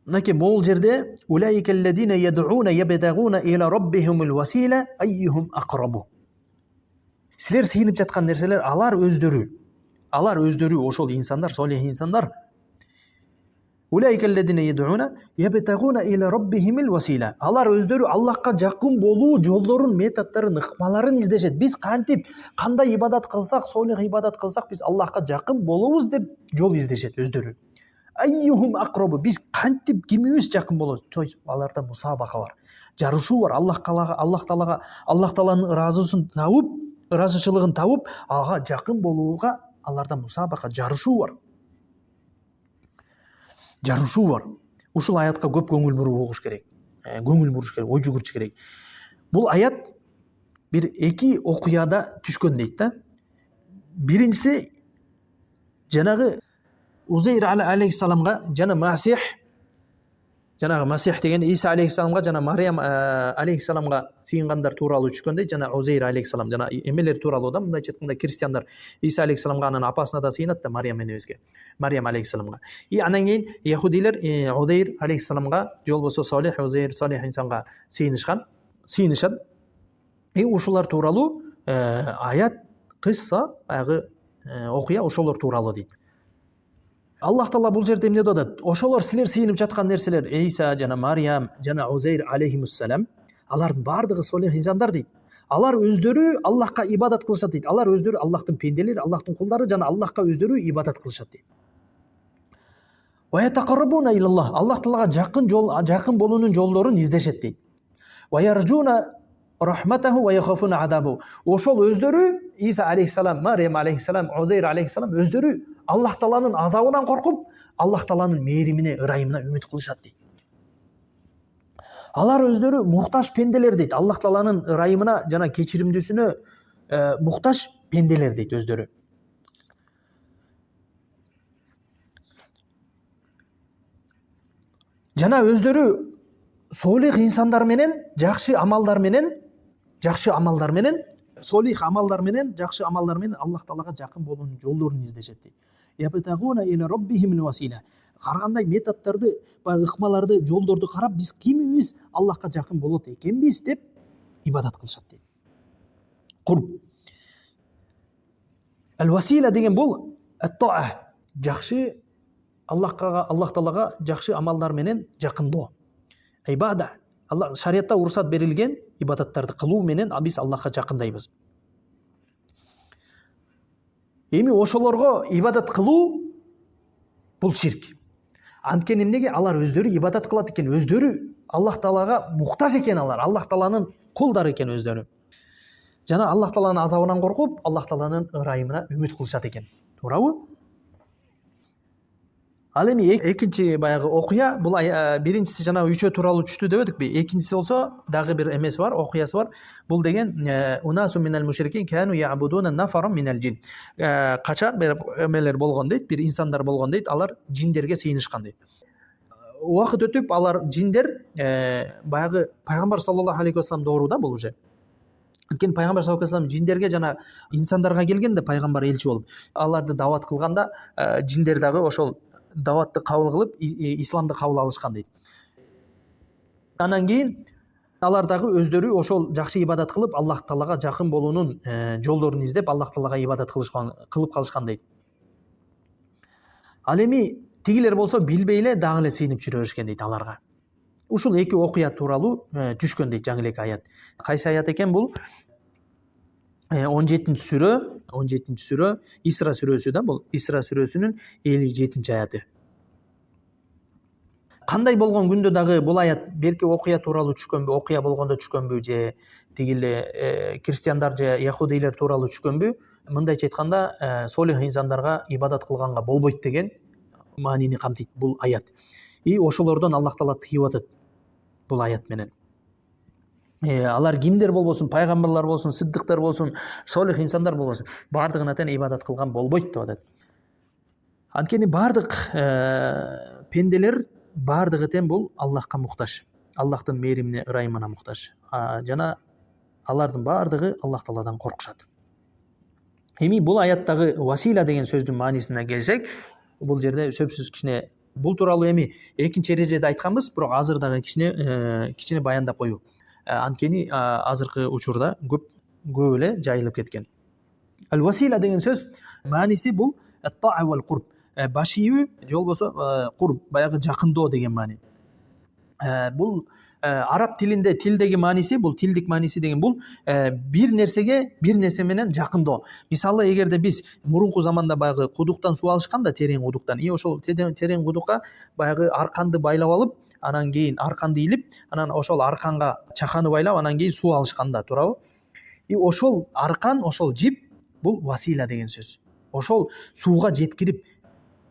Мынакей бул жерде улайикаллазина яд'уна ябтагуна иля роббихимул васила айюхум акрабу. Силер сыйынып жаткан нерселер алар өздөрү ошол инсандар, солих инсандар. Улайикаллазина яд'уна ябтагуна иля роббихимул васила. Алар өздөрү Аллахка жакын болуу жолдорун, методдорун, ыкмаларын издешет. Биз кантип, кандай ибадат кылсак, солих ибадат кылсак, биз Аллахка жакын болобуз деп жол издешет өздөрү. Айюхум акробу, биз кантип кимибиз жакын болобуз? Аларда мусабака бар. Жарышуу бар. Аллах Тааланын ыраазычылыгын табып, ага жакын болууга аларда мусабака, жарышуу бар. Жарышуу бар. Ушул аятка көп көңүл буруш керек. Ой жүгүрүш керек. Бул аят бир эки окуяда түшкөн дейт да. Биринчиси жанагы Узейр алейхиссаламга жана Масих, жанагы Масих деген Иса алейхиссаламга жана Мариям алейхиссаламга сыйынгандар тууралуу түшкөндө, жана Узейр алейхиссалам жана эмелер тууралуу да, мындайча айтканда христиандар Иса алейхиссаламга анын апасына да сыйынат да, Мариям энебизге, Мариям алейхиссаламга. Анан кийин яхудилер Узейр алейхиссаламга, же болбосо Солих инсанга сыйынышат. Ушулар тууралуу аят, кысса, баягы окуя ошолор тууралуу дейт. Аллах Таала бул жерде эмне дедат? Ошолор силер сыйынып жаткан нерселер, Иса жана Мариям жана Узейр алейхиссалам, алардын бардыгы солих инсандар дейт. Алар өздөрү Аллахка ибадат кылышат дейт. Алар өздөрү Аллахтын пенделери, Аллахтын кулдары жана Аллахка өздөрү ибадат кылышат дейт. Ва ятакаррабуна илаллах, Аллах Таалага жакын болуунун жолдорун издешет дейт. Ва яржуна рахматаху ва яхафуна адабу. Ошол өздөрү Иса алейхиссалам, Мариям алейхиссалам, Узейр алейхиссалам өздөрү Аллах Тааланын азабынан коркуп, Аллах Тааланын мээримине, ырайымына үмүт кылышат дейт. Алар өздөрү муктаж пенделер дейт. Аллах Тааланын ырайымына жана кечиримдүүсүнө муктаж пенделер дейт өздөрү. Жана өздөрү солих инсандар менен, жакшы амалдар менен, солих амалдар менен, жакшы амалдар менен Аллах Таалага жакын болуунун жолдорун издешет дейт. Ябтагуна иля роббихимул васила. Каргандай методдорду, ыкмаларды, жолдорду карап, биз кимибиз Аллахка жакын болот экенбиз деп ибадат кылышат дейт. Курб. Ал-васила деген бул ат-таа, жакшы Аллах Таалага жакшы амалдар менен жакындоо. Ибада. Алла шариатта уруксат берилген ибадаттарды кылуу менен биз Аллахка жакындайбыз. Эми ошолорго ибадат кылуу бул ширк. Анткени эмнеге алар өздөрү ибадат кылат экен, өздөрү Аллах Таалага муктаж экен, алар Аллах Тааланын кулдары экен өздөрү. Жана Аллах Тааланын азабынан коркуп, Аллах Тааланын ырайымына үмүт кылышат экен. Туурабы? Ал эми экинчи баягы окуя, бул биринчиси жана үчөө тууралуу түштү дебедикпи? Экинчиси болсо дагы бир эмеси бар, окуясы бар. Бул деген унасу минал мушрикин кану я'будуна нафаран минал джин. Качан бир эмелер болгон дейт, бир инсандар болгон дейт, алар жиндерге сыйынышкан дейт. Убакыт өтүп алар жиндер баягы пайгамбар саллаллаху алейхи вассалам дооруда бул уже. Анткени пайгамбар саллаллаху алейхи вассалам жиндерге жана инсандарга келгенде пайгамбар элчи болуп, аларды дават кылганда жиндер дагы ошол даватты кабыл кылып, исламды кабыл алышкан дейт. Анан кийин алар дагы өздөрү ошол жакшы ибадат кылып, Аллах Таалага жакын болуунун жолдорун издеп, Аллах Таалага ибадат кылып калышкан дейт. Ал эми тигилер болсо билбей эле дагы эле сыйынып жүрө беришкен дейт аларга. Ушул эки окуя тууралуу түшкөн дейт жаңы эле аят. Кайсы аят экен бул? 17 сүрө, Исра сүрөсү да, бул Исра сүрөсүнүн 57 аяты. Кандай болгон күндө дагы бул аят берки окуя тууралуу түшкөнбү, окуя болгондо түшкөнбү, же тигиле христиандар же яхудейлер тууралуу түшкөнбү? Мындайча айтканда, солих инсандарга ибадат кылганга болбойт деген маанини камтыйт бул аят. И ошолордон Аллах Таала тыйып атат бул аят менен. Алар кимдер болбосун, пайгамбарлар болсун, сыддыктар болсун, солих инсандар болбосун, бардыгына тең ибадат кылган болбойт деп атат. Анткени бардык пенделер бардыгы тең бул Аллахка муктаж, Аллахтын мээримине, ырайымына муктаж. Жана алардын бардыгы Аллах Тааладан коркушат. Эми бул аяттагы васила деген сөздүн маанисине келсек, бул жерде сөзсүз кичине бул тууралуу эми экинчи эрежеде айтканбыз, бирок азыр дагы кичине баяндап коюу. Анткени азыркы учурда көп эле жайылып кеткен. Ал васила деген сөз мааниси бул ат-таа вал курб. Баш ийүү же болбосо курб, баягы жакындоо деген маани. Бул араб тилинде тилдеги мааниси, бул тилдик мааниси деген бул бир нерсе менен жакындоо. Мисалы, эгерде биз мурунку заманда баягы кудуктан суу алышканда, терең кудуктан, ошол терең кудукка баягы арканды байлап алып, анан кийин арканды илип, анан ошол арканга чаканы байлап, анан кийин суу алышканда, туурабы? Ошол аркан, ошол жип бул васила деген сөз. Ошол сууга жеткирип,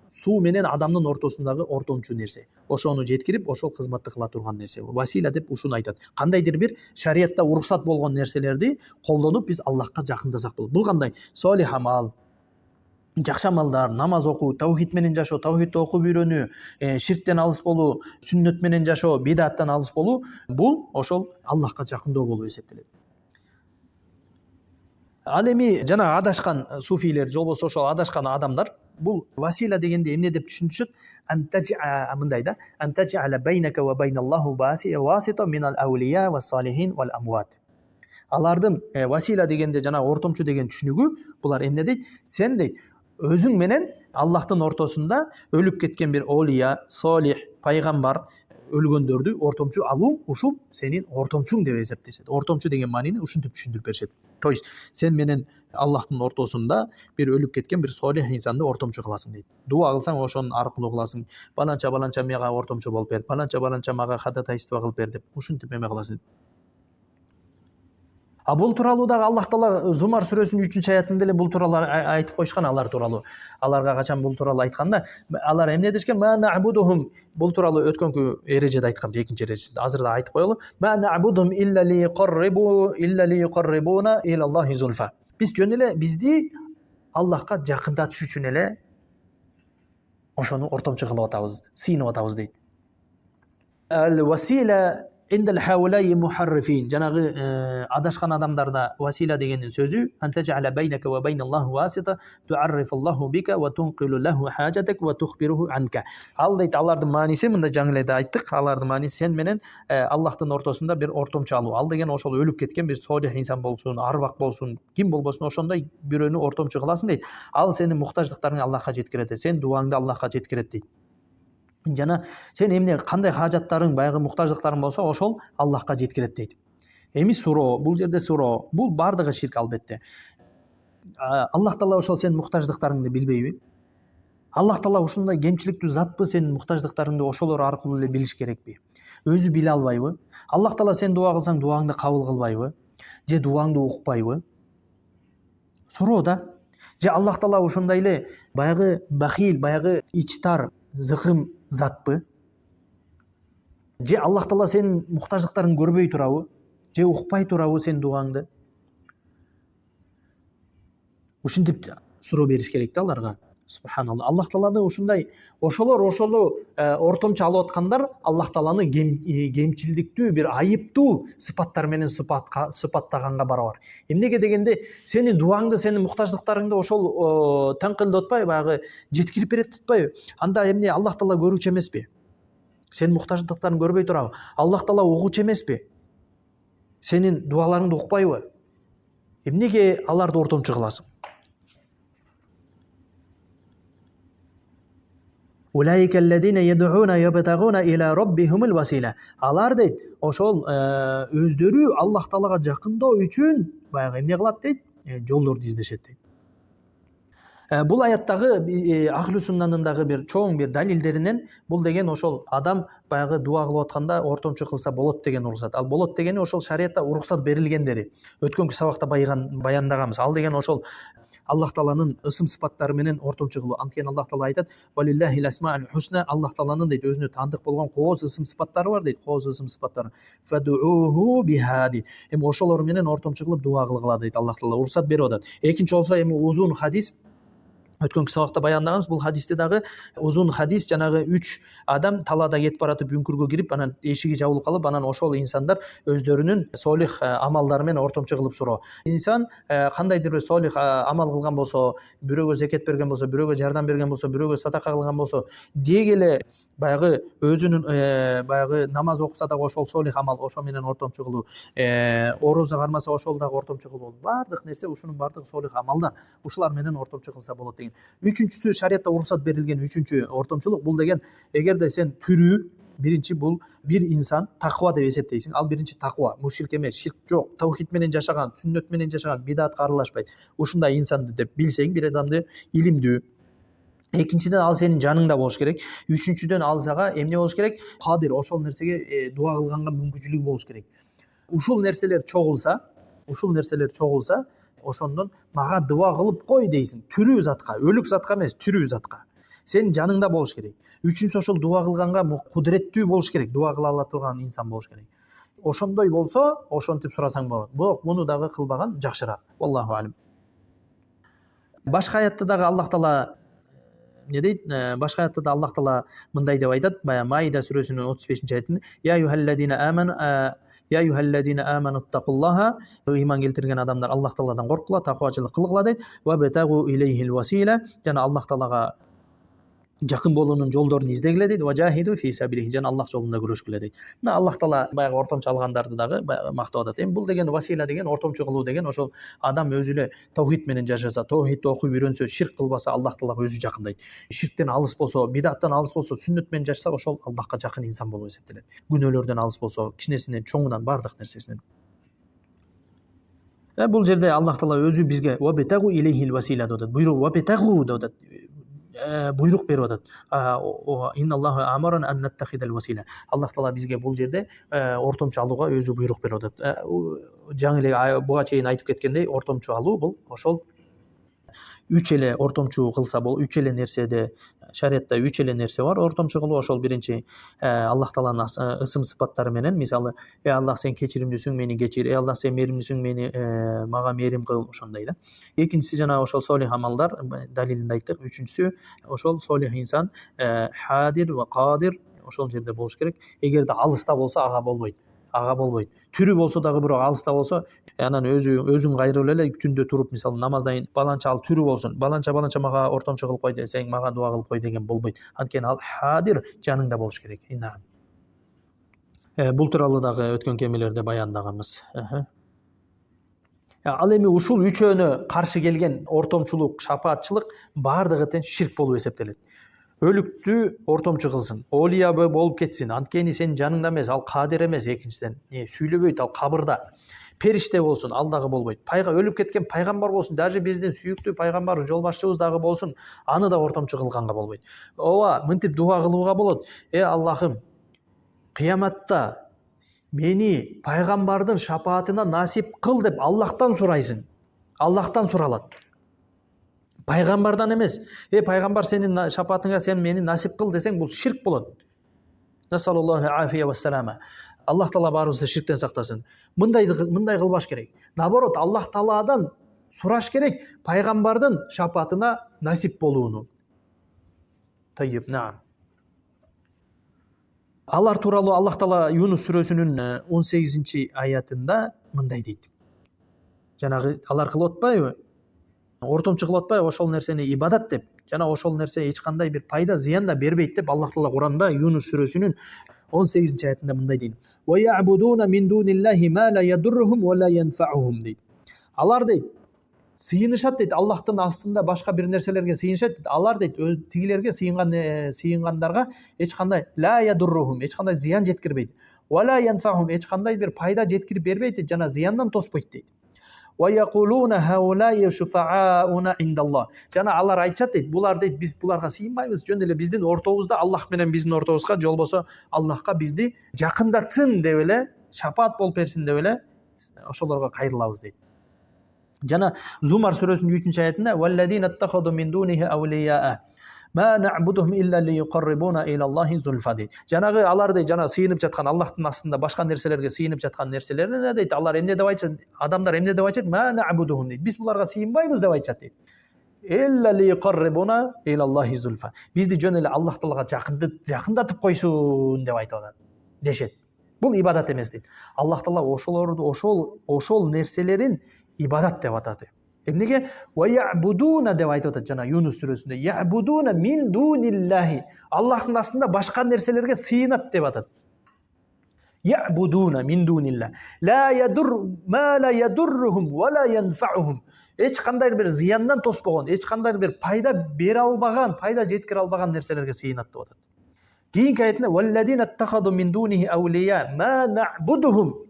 суу менен адамдын ортосундагы ортомчу нерсе. Ошону жеткирип, ошол кызматты кыла турган нерсе. Васила деп ушуну айтат. Кандайдыр бир шариатта уруксат болгон нерселерди колдонуп биз Аллахка жакындасак болот. Бул кандай? Солих амал, жакшы амалдар, намаз окуу, таухид менен жашоо, таухидти окуп үйрөнүү, ширктен алыс болуу, сүннөт менен жашоо, бидаттан алыс болуу, бул ошол Аллахка жакындоо болуп эсептелет. Ал эми жана адашкан суфийлер же болбосо ошол адашкан адамдар бул васила дегенде эмне деп түшүнүшөт? Мындай да: антажала байнака ва байналлаху васита минал аулия ва салихин вал амват. Алардын васила дегенде жана ортомчу деген түшүнүгү булар эмне дейт? Сен дейт өзүң менен Аллахтын ортосунда өлүп кеткен бир олия, солих, пайгамбар өлгөндөрдү ортомчу алуу, ушул сенин ортомчуң деп эсептешет. Ортомчу деген маанини ушинтип түшүндүрүп беришет. То есть сен менен Аллахтын ортосунда бир өлүп кеткен бир солих инсанды ортомчу кыласың дейт. Дуа кылсаң ошонун аркылуу кыласың. Баланча мага ортомчу болуп бер, баланча мага ходатайство кылып бер деп ушинтип эме кыласың. Бул тууралуу дагы Аллах Таала Зумар сүрөсүнүн 3-аятында эле бул тууралуу айтып койшкан алар тууралуу. Аларга качан бул тууралуу айтканда, алар эмне дешкен? Ма набудухум. Бул тууралуу өткөнкү эрежеде айткам, экинчи эрежеде. Азыр да айтып коелу. Ма набудухум илля ли yuqarribuna ila Аллахи зульфа. Биз жөн эле бизди Аллахка жакындатыш үчүн эле ошону ортомчу кылып атабыз, сыйынып атабыз дейт. Ал-васила индал хаулай мухаррифин. Жанагы адашкан адамдарда васила дегендин сөзү антажала байнака ва байналлаху васита туаррифуллаху бика ва тунқилу лаху хажатак ва тухбируху анка. Ал дейт, алардын мааниси мындай жаңы эле айттык. Алардын мааниси сен менен Аллахтын ортосунда бир ортомчу алуу. Ал деген ошол өлүп кеткен бир солих инсан болсун, арбак болсун, ким болбосун ошондой бирөөнү ортомчу кыласың дейт. Ал сенин муктаждыктарыңды Аллахка жеткирет, сен дуаңды Аллахка жеткирет дейт. Жана сен эмне кандай хажаттарың, баягы муктаждыктарың болсо ошол Аллахка жеткирет дейт. Эми суроо, бул жерде суроо, бул бардыгы ширк албетте. Аллах Таала ошол сенин муктаждыктарыңды билбейби? Аллах Таала ушундай кемчиликтүү затпы, сенин муктаждыктарыңды ошолор аркылуу эле билиш керекпи? Өзү биле албайбы? Аллах Таала сен дуа кылсаң дуаңды кабыл кылбайбы? Же дуаңды укпайбы? Суроо да. Же Аллах Таала ушундай эле баягы бахил, баягы ичтар, зыкым затпы? Же Аллах Таала сенин муктаждыктарыңды көрбөй турабы? Же укпай турабы сенин дуаңды? Ушинтип суроо бериш керек да аларга. Субханалла. Аллах Тааланы ушундай ошолор ортомчу алып аткандар Аллах Тааланы кемчилдиктүү, бир айыптуу сыпаттар менен сыпаттаганга барабар. Эмнеге дегенде сенин дуаңды, сенин муктаждыктарыңды ошол таңкылдап атпайбы, баягы жеткирип берет атпайбы? Анда эмне Аллах Таала көрүүчү эмеспи? Сенин муктаждыктарыңды көрбөй турабы? Аллах Таала угуучу эмеспи? Сенин дуаларыңды укпайбы? Эмнеге аларды ортомчу кыласың? Улайика аллазина yad'una yabtaguna ila rabbihimul wasila. Алар дейт, ошол өздөрү Аллах Таалага жакындоо үчүн баягы эмне кылат дейт? Жолдорду издешет дейт. Бул аяттагы Ахлу Суннанын дагы бир чоң бир далилдеринен бул деген ошол адам баягы дуа кылып атканда ортомчу кылса болот деген уруксат. Ал болот дегени ошол шариатта уруксат берилгендери. Өткөнкү сабакта баяндаганбыз. Ал деген ошол Аллах Тааланын ысым сыпаттары менен ортомчу кылуу. Анткени Аллах Таала айтат: "Валиллахил асмаул хусна", Аллах Тааланын дейт өзүнө таандык болгон кооз ысым сыпаттары бар дейт, кооз ысым сыпаттары. Фадууху бихади. Эми ошолор менен ортомчу кылып дуа кылгыла дейт Аллах Таала. Уруксат берип атат. Экинчи болсо эми узун хадис. Өткөнкү сабакта баяндаганбыз, бул хадисте дагы узун хадис, жанагы 3 адам талаада кетип баратып үңкүргө кирип, анан эшиги жабылып калып, анан ошол инсандар өздөрүнүн солих амалдары менен ортомчу кылып суроо. Инсан кандайдыр бир солих амал кылган болсо, бирөөгө зекет берген болсо, бирөөгө жардам берген болсо, бирөөгө садака кылган болсо, деги эле баягы өзүнүн баягы намаз окуса дагы ошол солих амал, ошо менен ортомчу кылуу, орозо кармаса ошол дагы ортомчу кылуу. Бардык нерсе ушунун бардыгы солих амалдар. Ушулар менен ортомчу кылса болот деген. Үчүнчүсү шариатта уруксат берилген үчүнчү ортомчулук бул деген, эгерде сен түрүү биринчи бул бир инсан таква деп эсептейсиң. Ал биринчи таква, мушрик эмес, ширк жок, тавхид менен жашаган, сүннөт менен жашаган, бидатка аралашпайт. Ушундай инсанды деп билсең, бир адамды илимдүү. Экинчиден ал сенин жаныңда болуш керек. Үчүнчүдөн ал сага эмне болуш керек? Кадир, ошол нерсеге дуа кылганга мүмкүнчүлүгү болуш керек. Ушул нерселер чогулса, ошондон мага дуа кылып кой дейсиң. Түрүү затка, өлүк затка эмес, түрүү затка. Сенин жаныңда болуш керек. Үчүнчүсү ошол дуа кылганга кудуреттүү болуш керек, дуа кыла ала турган инсан болуш керек. Ошондой болсо, ошентип сурасаң болот. Бирок муну дагы кылбаган жакшыраак. Аллаху алим. Башка аятта дагы Аллах Таала эмне дейт? Башка аятта да Аллах Таала мындай деп айтат. Бая Маида сүрөсүнүн 35-аятында: "Я юхалладина аману Я юхалладина аману тақуллаха", иман келтирген адамдар Аллах Тааладан коркула, таквачылык кылгыла дейт. "Ва бетагу илейхил васила", жана Аллах Таалага жакын болуунун жолдорун издегиле дейт. "Ва жахиду фи сабилихи", жана Аллах жолунда күрөшкүлө дейт. Мына Аллах Таала баягы ортомчу алгандарды дагы мактап атат. Эми бул деген васила деген, ортомчу кылуу деген, ошол адам өзү эле тавхид менен жашаса, тавхидти окуп үйрөнсө, ширк кылбаса, Аллах Таалага өзү жакындайт. Ширктен алыс болсо, бидаттан алыс болсо, сүннөт менен жашаса, ошол Аллахка жакын инсан болуп эсептелет. Күнөөлөрдөн алыс болсо, кичинесинен чоңунан бардык нерсесинен. Бул жерде Аллах Таала өзү бизге "Ва бетагу илейхил васила" деп атат. Буйрук "Ва бетагу" деп атат. Буйрук берип атат. Инналлаху амарана ан наттахидал васила. Аллах Таала бизге бул жерде ортомчу алууга өзү буйрук берип атат. Жаңы эле буга чейин айтып кеткендей, ортомчу алуу бул ошол үч эле ортомчу кылса болот. Үч эле нерседе, шариатта үч эле нерсе бар ортомчу кылуу. Ошол биринчи Аллах Тааланын ысым сыпаттары менен, мисалы, "Эй Аллах, сен кечиримдүүсүң, мени кечир. Эй Аллах, сен мээримдүүсүң, мени мага мээрим кыл", ошондой да. Экинчиси жана ошол солих амалдар, далилинде айттык. Үчүнчүсү ошол солих инсан хадир ва кадир ошол жерде болуш керек. Эгерде алыста болсо ага болбойт. Түрү болсо дагы, бирок алыста болсо, анан өзүң кайрылып эле түндө туруп, мисалы, намаздан кийин баланча ал түрү болсун, баланча мага ортомчу кылып кой десең, мага дуа кылып кой деген болбойт. Анткени ал хадир, жаныңда болуш керек. Бул тууралуу дагы өткөн эмелерде баяндаганбыз. Ал эми ушул үчөөнө каршы келген ортомчулук, шапаатчылык бардыгы тең ширк болуп эсептелет. өлүктү ортомчу кылсын, олия болуп кетсин. Анткени сенин жаныңда эмес, ал кадир эмес. Экинчиден сүйлөбөйт, ал кабырда. Периште болсун, ал дагы болбойт. Өлүп кеткен пайгамбар болсун, даже биздин сүйүктүү пайгамбар, жол башчыбыз дагы болсун, аны да ортомчу кылганга болбойт. Ооба, мынтип дуа кылууга болот. Аллахым, кыяматта мени пайгамбардын шапаатына насип кыл деп Аллахтан сурайсың. Аллахтан суралат. Пайгамбардан эмес. Пайгамбар сенин шапаатыңа сен мени насип кыл десең, бул ширк болот. Насаллаллаху афия ва салама. Аллах Таала баарыбызды ширктен сактасын. Мындай кылбаш керек. Наоборот, Аллах Тааладан сураш керек пайгамбардын шапаатына насип болууну. Тайып, наам. Алар тууралуу Аллах Таала Юнус сүрөсүнүн 18-аятында мындай дейт. Жанагы алар кылып атпайбы? Ортомчу кылып атпайбы ошол нерсени ибадат деп? Жана ошол нерсе эч кандай бир пайда, зыян да бербейт деп Аллах Таала Куранда Юнус сүрөсүнүн 18-аятында мындай дейт. Ва я'будуна мин дуниллахи ма ла ядурруhum ва ла янфa'uhum дейт. Алар дейт сыйынышат дейт, Аллахтын астында башка бир нерселерге сыйынышат дейт. Алар дейт өз тигилерге сыйынгандарга эч кандай ла ядурруhum, эч кандай зыян жеткирбейт. Ва ла янфa'uhum, эч кандай бир пайда жеткирип бербейт дейт, жана зыяндан тоспойт дейт. وَيَقُولُونَ هَؤُلَاءِ شُفَعَاؤُنَا عِندَ اللَّهِ. Жана алар айтышат дейт, булар дейт, биз буларга сыйынбайбыз, жөн эле биздин ортобузда, Аллах менен биздин ортобузга, жол болсо Аллахка бизди жакындатсын деп эле, шапаат болуп берсин деп эле ошолорго кайрылабыз дейт. Жана Зумар сүрөсүнүн 3-аятында وَالَّذِينَ اتَّخَذُوا مِن دُونِهِ أَوْلِيَاءَ مَا نَعْبُدُهُمْ إِلَّا لِيُقَرِّبُونَا إِلَى اللَّهِ زُلْفَى дейт. Жанагы алар дейт, жана сыйынып жаткан Аллахтын астында башка нерселерге сыйынып жаткан нерселерне дейт, алар эмне деп айтышат? Адамдар эмне деп айтышат? Ма нa'будухум дейт. Биз буларга сыйынбайбыз деп айтышат дейт. Илля лиюқаррибуна илаллахи зульфа. Бизди жөн эле Аллах Таалага жакындатып койсун деп айтып атат. Дешет. Бул ибадат эмес дейт. Аллах Таала ошолорду ошол нерселерин ибадат деп атат. Эмнеге? Ва я'будуна деп айтып атат жана Юнус сүрөсүндө. Я'будуна мин дуниллахи. Аллахтын астында башка нерселерге сыйынат деп атат. Я'будуна мин дунилла. Ла ядурруhum ва ла янфa'uhum. Эч кандай бир зыяндан тоспогон, эч кандай бир пайда бере албаган, пайда жеткире албаган нерселерге сыйынат деп атат. Кийинки аятында валладина аттахаду мин дунихи аулия ма нa'будухум.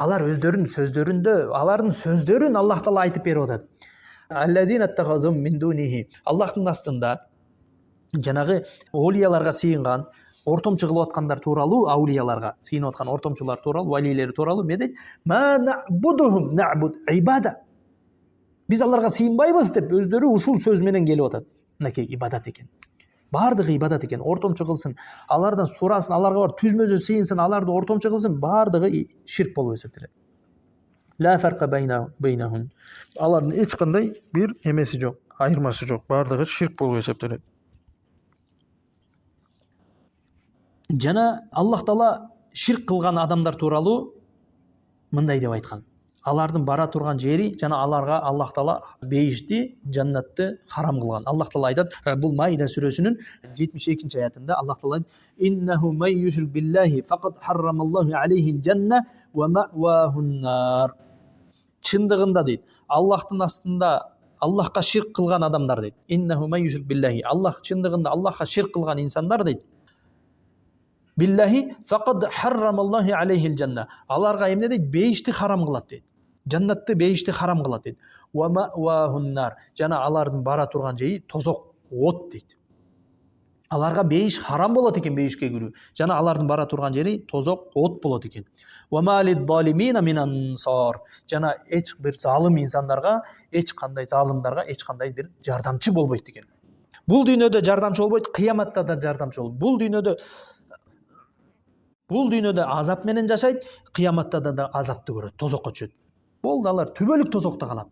Алар өздөрүнүн сөздөрүндө, алардын сөздөрүн Аллах Таала айтып берип атат. Алладина аттахазу мин дунихи. Аллахтын астында жанагы олияларга сыйынган, ортомчу кылып аткандар тууралуу, аулияларга сыйынып аткан ортомчулар тууралуу, валилер тууралуу эмне дейт? Ма нa'будухум, нa'буд ибада. Биз аларга сыйынбайбыз деп өздөрү ушул сөз менен келип атат. Мынакей ибадат экен. Бардыгы ибадат экен. Ортомчу кылсын, алардан сурасын, аларга бар түзмөзө сыйынсын, аларды ортомчу кылсын, бардыгы ширк болуп эсептелет. Ла фарка байнахум. Алардын эч кандай бир эмеси жок, айырмасы жок, бардыгы ширк болуп эсептелет. Жана Аллах Таала ширк кылган адамдар тууралуу мындай деп айткан. Алардын бара турган жери жана аларга Аллах Таала бейишти, жаннатты харам кылган. Аллах Таала айтат, бул Маида сүрөсүнүн 72-аятында Аллах Таала айтат: "Иннаху май юшрик биллахи фақат харрамаллаху алейхи жанна ва ма'вахун нар." Чындыгында дейт, Аллахтын астында Аллахка ширк кылган адамдар дейт. Иннаху май юшрик биллахи. Аллах чындыгында Аллахка ширк кылган инсандар дейт. Биллахи фақад харрамаллаху алейхи жанна. Аларга эмне дейт? Бейишти харам кылат дейт. Жаннатты бейишти харам кылат дейт. Ва ма'вахун нар. Жана алардын бара турган жери тозок, от дейт. Аларга бейиш харам болот экен, бейишке кирүү. Жана алардын бара турган жери тозок, от болот экен. Ва малид залимина мин ансар. Жана эч бир залым инсандарга, эч кандай залымдарга эч кандай бир жардамчы болбойт экен. Бул дүйнөдө жардамчы болбойт, кыяматта да жардамчы болбойт. Бул дүйнөдө азап менен жашайт, кыяматта да азапты көрөт, тозокко түшөт. Болду, алар түбөлүк тозокто калат.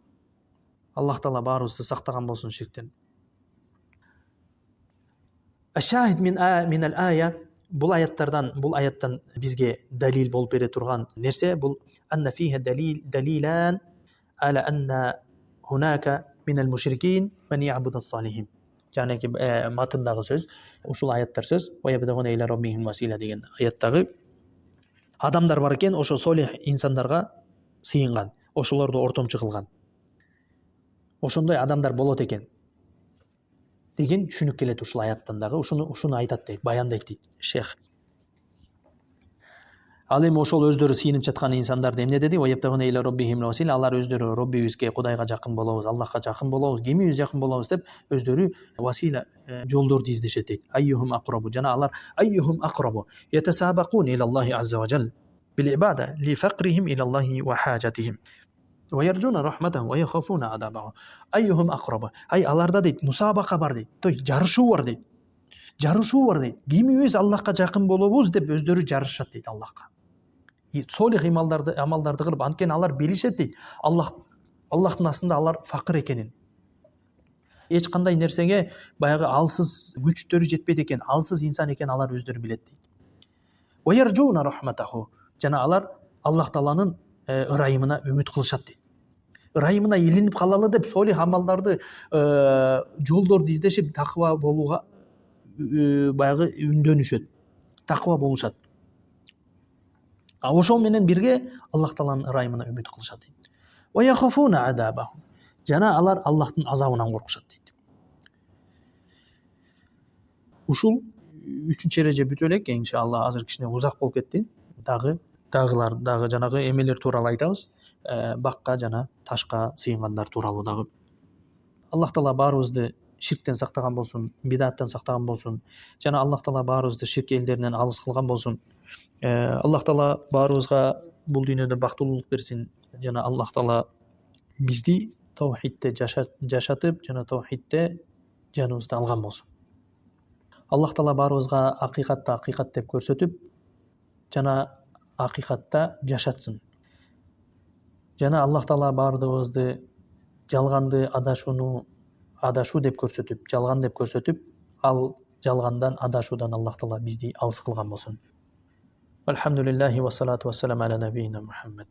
Аллах Таала баарыбызды сактаган болсун ширктен. Ашахид мин ал-ая, бул аяттан бизге далил болуп бере турган нерсе бул анна фиха далилан ала анна хунака мин ал-мушрикин ман я'буду ас-салихин. Жанаки матындагы сөз, ушул аяттар сөз, ваябдагуна иля раббихим васила деген аяттагы адамдар бар экен, ошо солих инсандарга сыйынган, ошолорду ортомчу кылган. Ошондой адамдар болот экен. деген түшүнүк келет ушул аяттан дагы. Ушуну айтат дейт, баяндайт дейт шейх. Ал эми ошол өздөрү сыйынып жаткан инсандар эмне деди? Алар өздөрү Роббибизге, Кудайга жакын болобуз, Аллахка жакын болобуз, кимибиз жакын болобуз деп өздөрү васила жолдорду издешет дейт. Айюхум акрабу, жана алар айюхум акрабу ятасабакун илаллахи азза ва жал бил ибада ли факрихим илаллахи ва хажатихим ва яржуна рахматаху ва яхафуна адабаху. Айюхум акрабу, ай аларда дейт мусабака бар дейт, то есть жарышуу бар дейт. Жарышуу бар дейт. Кимибиз Аллахка жакын болобуз деп өздөрү жарышат дейт Аллахка. Солих амалдарды кылып, анткени алар билишет дейт Аллахтын астында алар факыр экенин. Эч кандай нерсеге баягы алсыз күчтөрү жетпейт экен, алсыз инсан экен алар өздөрү билет дейт. Ва яржуна рахматаху, жана алар Аллах Тааланын ырайымына үмүт кылышат дейт. Ырайымына илинип калалы деп солих амалдарды жолдорду издешип таква болууга баягы үндөнүшөт, таква болушат. Ошол менен бирге Аллах Тааланын ырайымына үмүт кылышат дейт. Ва яхафуна адабаху, жана алар Аллахтын азабынан коркушат дейт. Ушул 3-чү эреже бүтө элек, иншалла. Азыр кичине узак болуп кетти. Дагы жанагы эмелер тууралуу айтабыз. Бакка жана ташка сыйынгандар тууралуу дагы. Аллах Таала баарыбызды ширктен сактаган болсун, бидаттан сактаган болсун, жана Аллах Таала баарыбызды ширк элдеринен алыс кылган болсун. Аллах Таала баарыбызга бул дүйнөдө бактылуулук берсин, жана Аллах Таала бизди таухидте жашатып, жана таухидте жаныбызды алган болсун. Аллах Таала баарыбызга акыйкатты акыйкат деп көрсөтүп, жана акыйкатта жашатсын. Жана Аллах Таала баарыбызды жалганды адашуу деп көрсөтүп, жалган деп көрсөтүп, ал жалгандан, адашуудан Аллах Таала бизди алыс кылган болсун. Алхамдулиллахи ва салату ва салам аля набийина Мухаммад.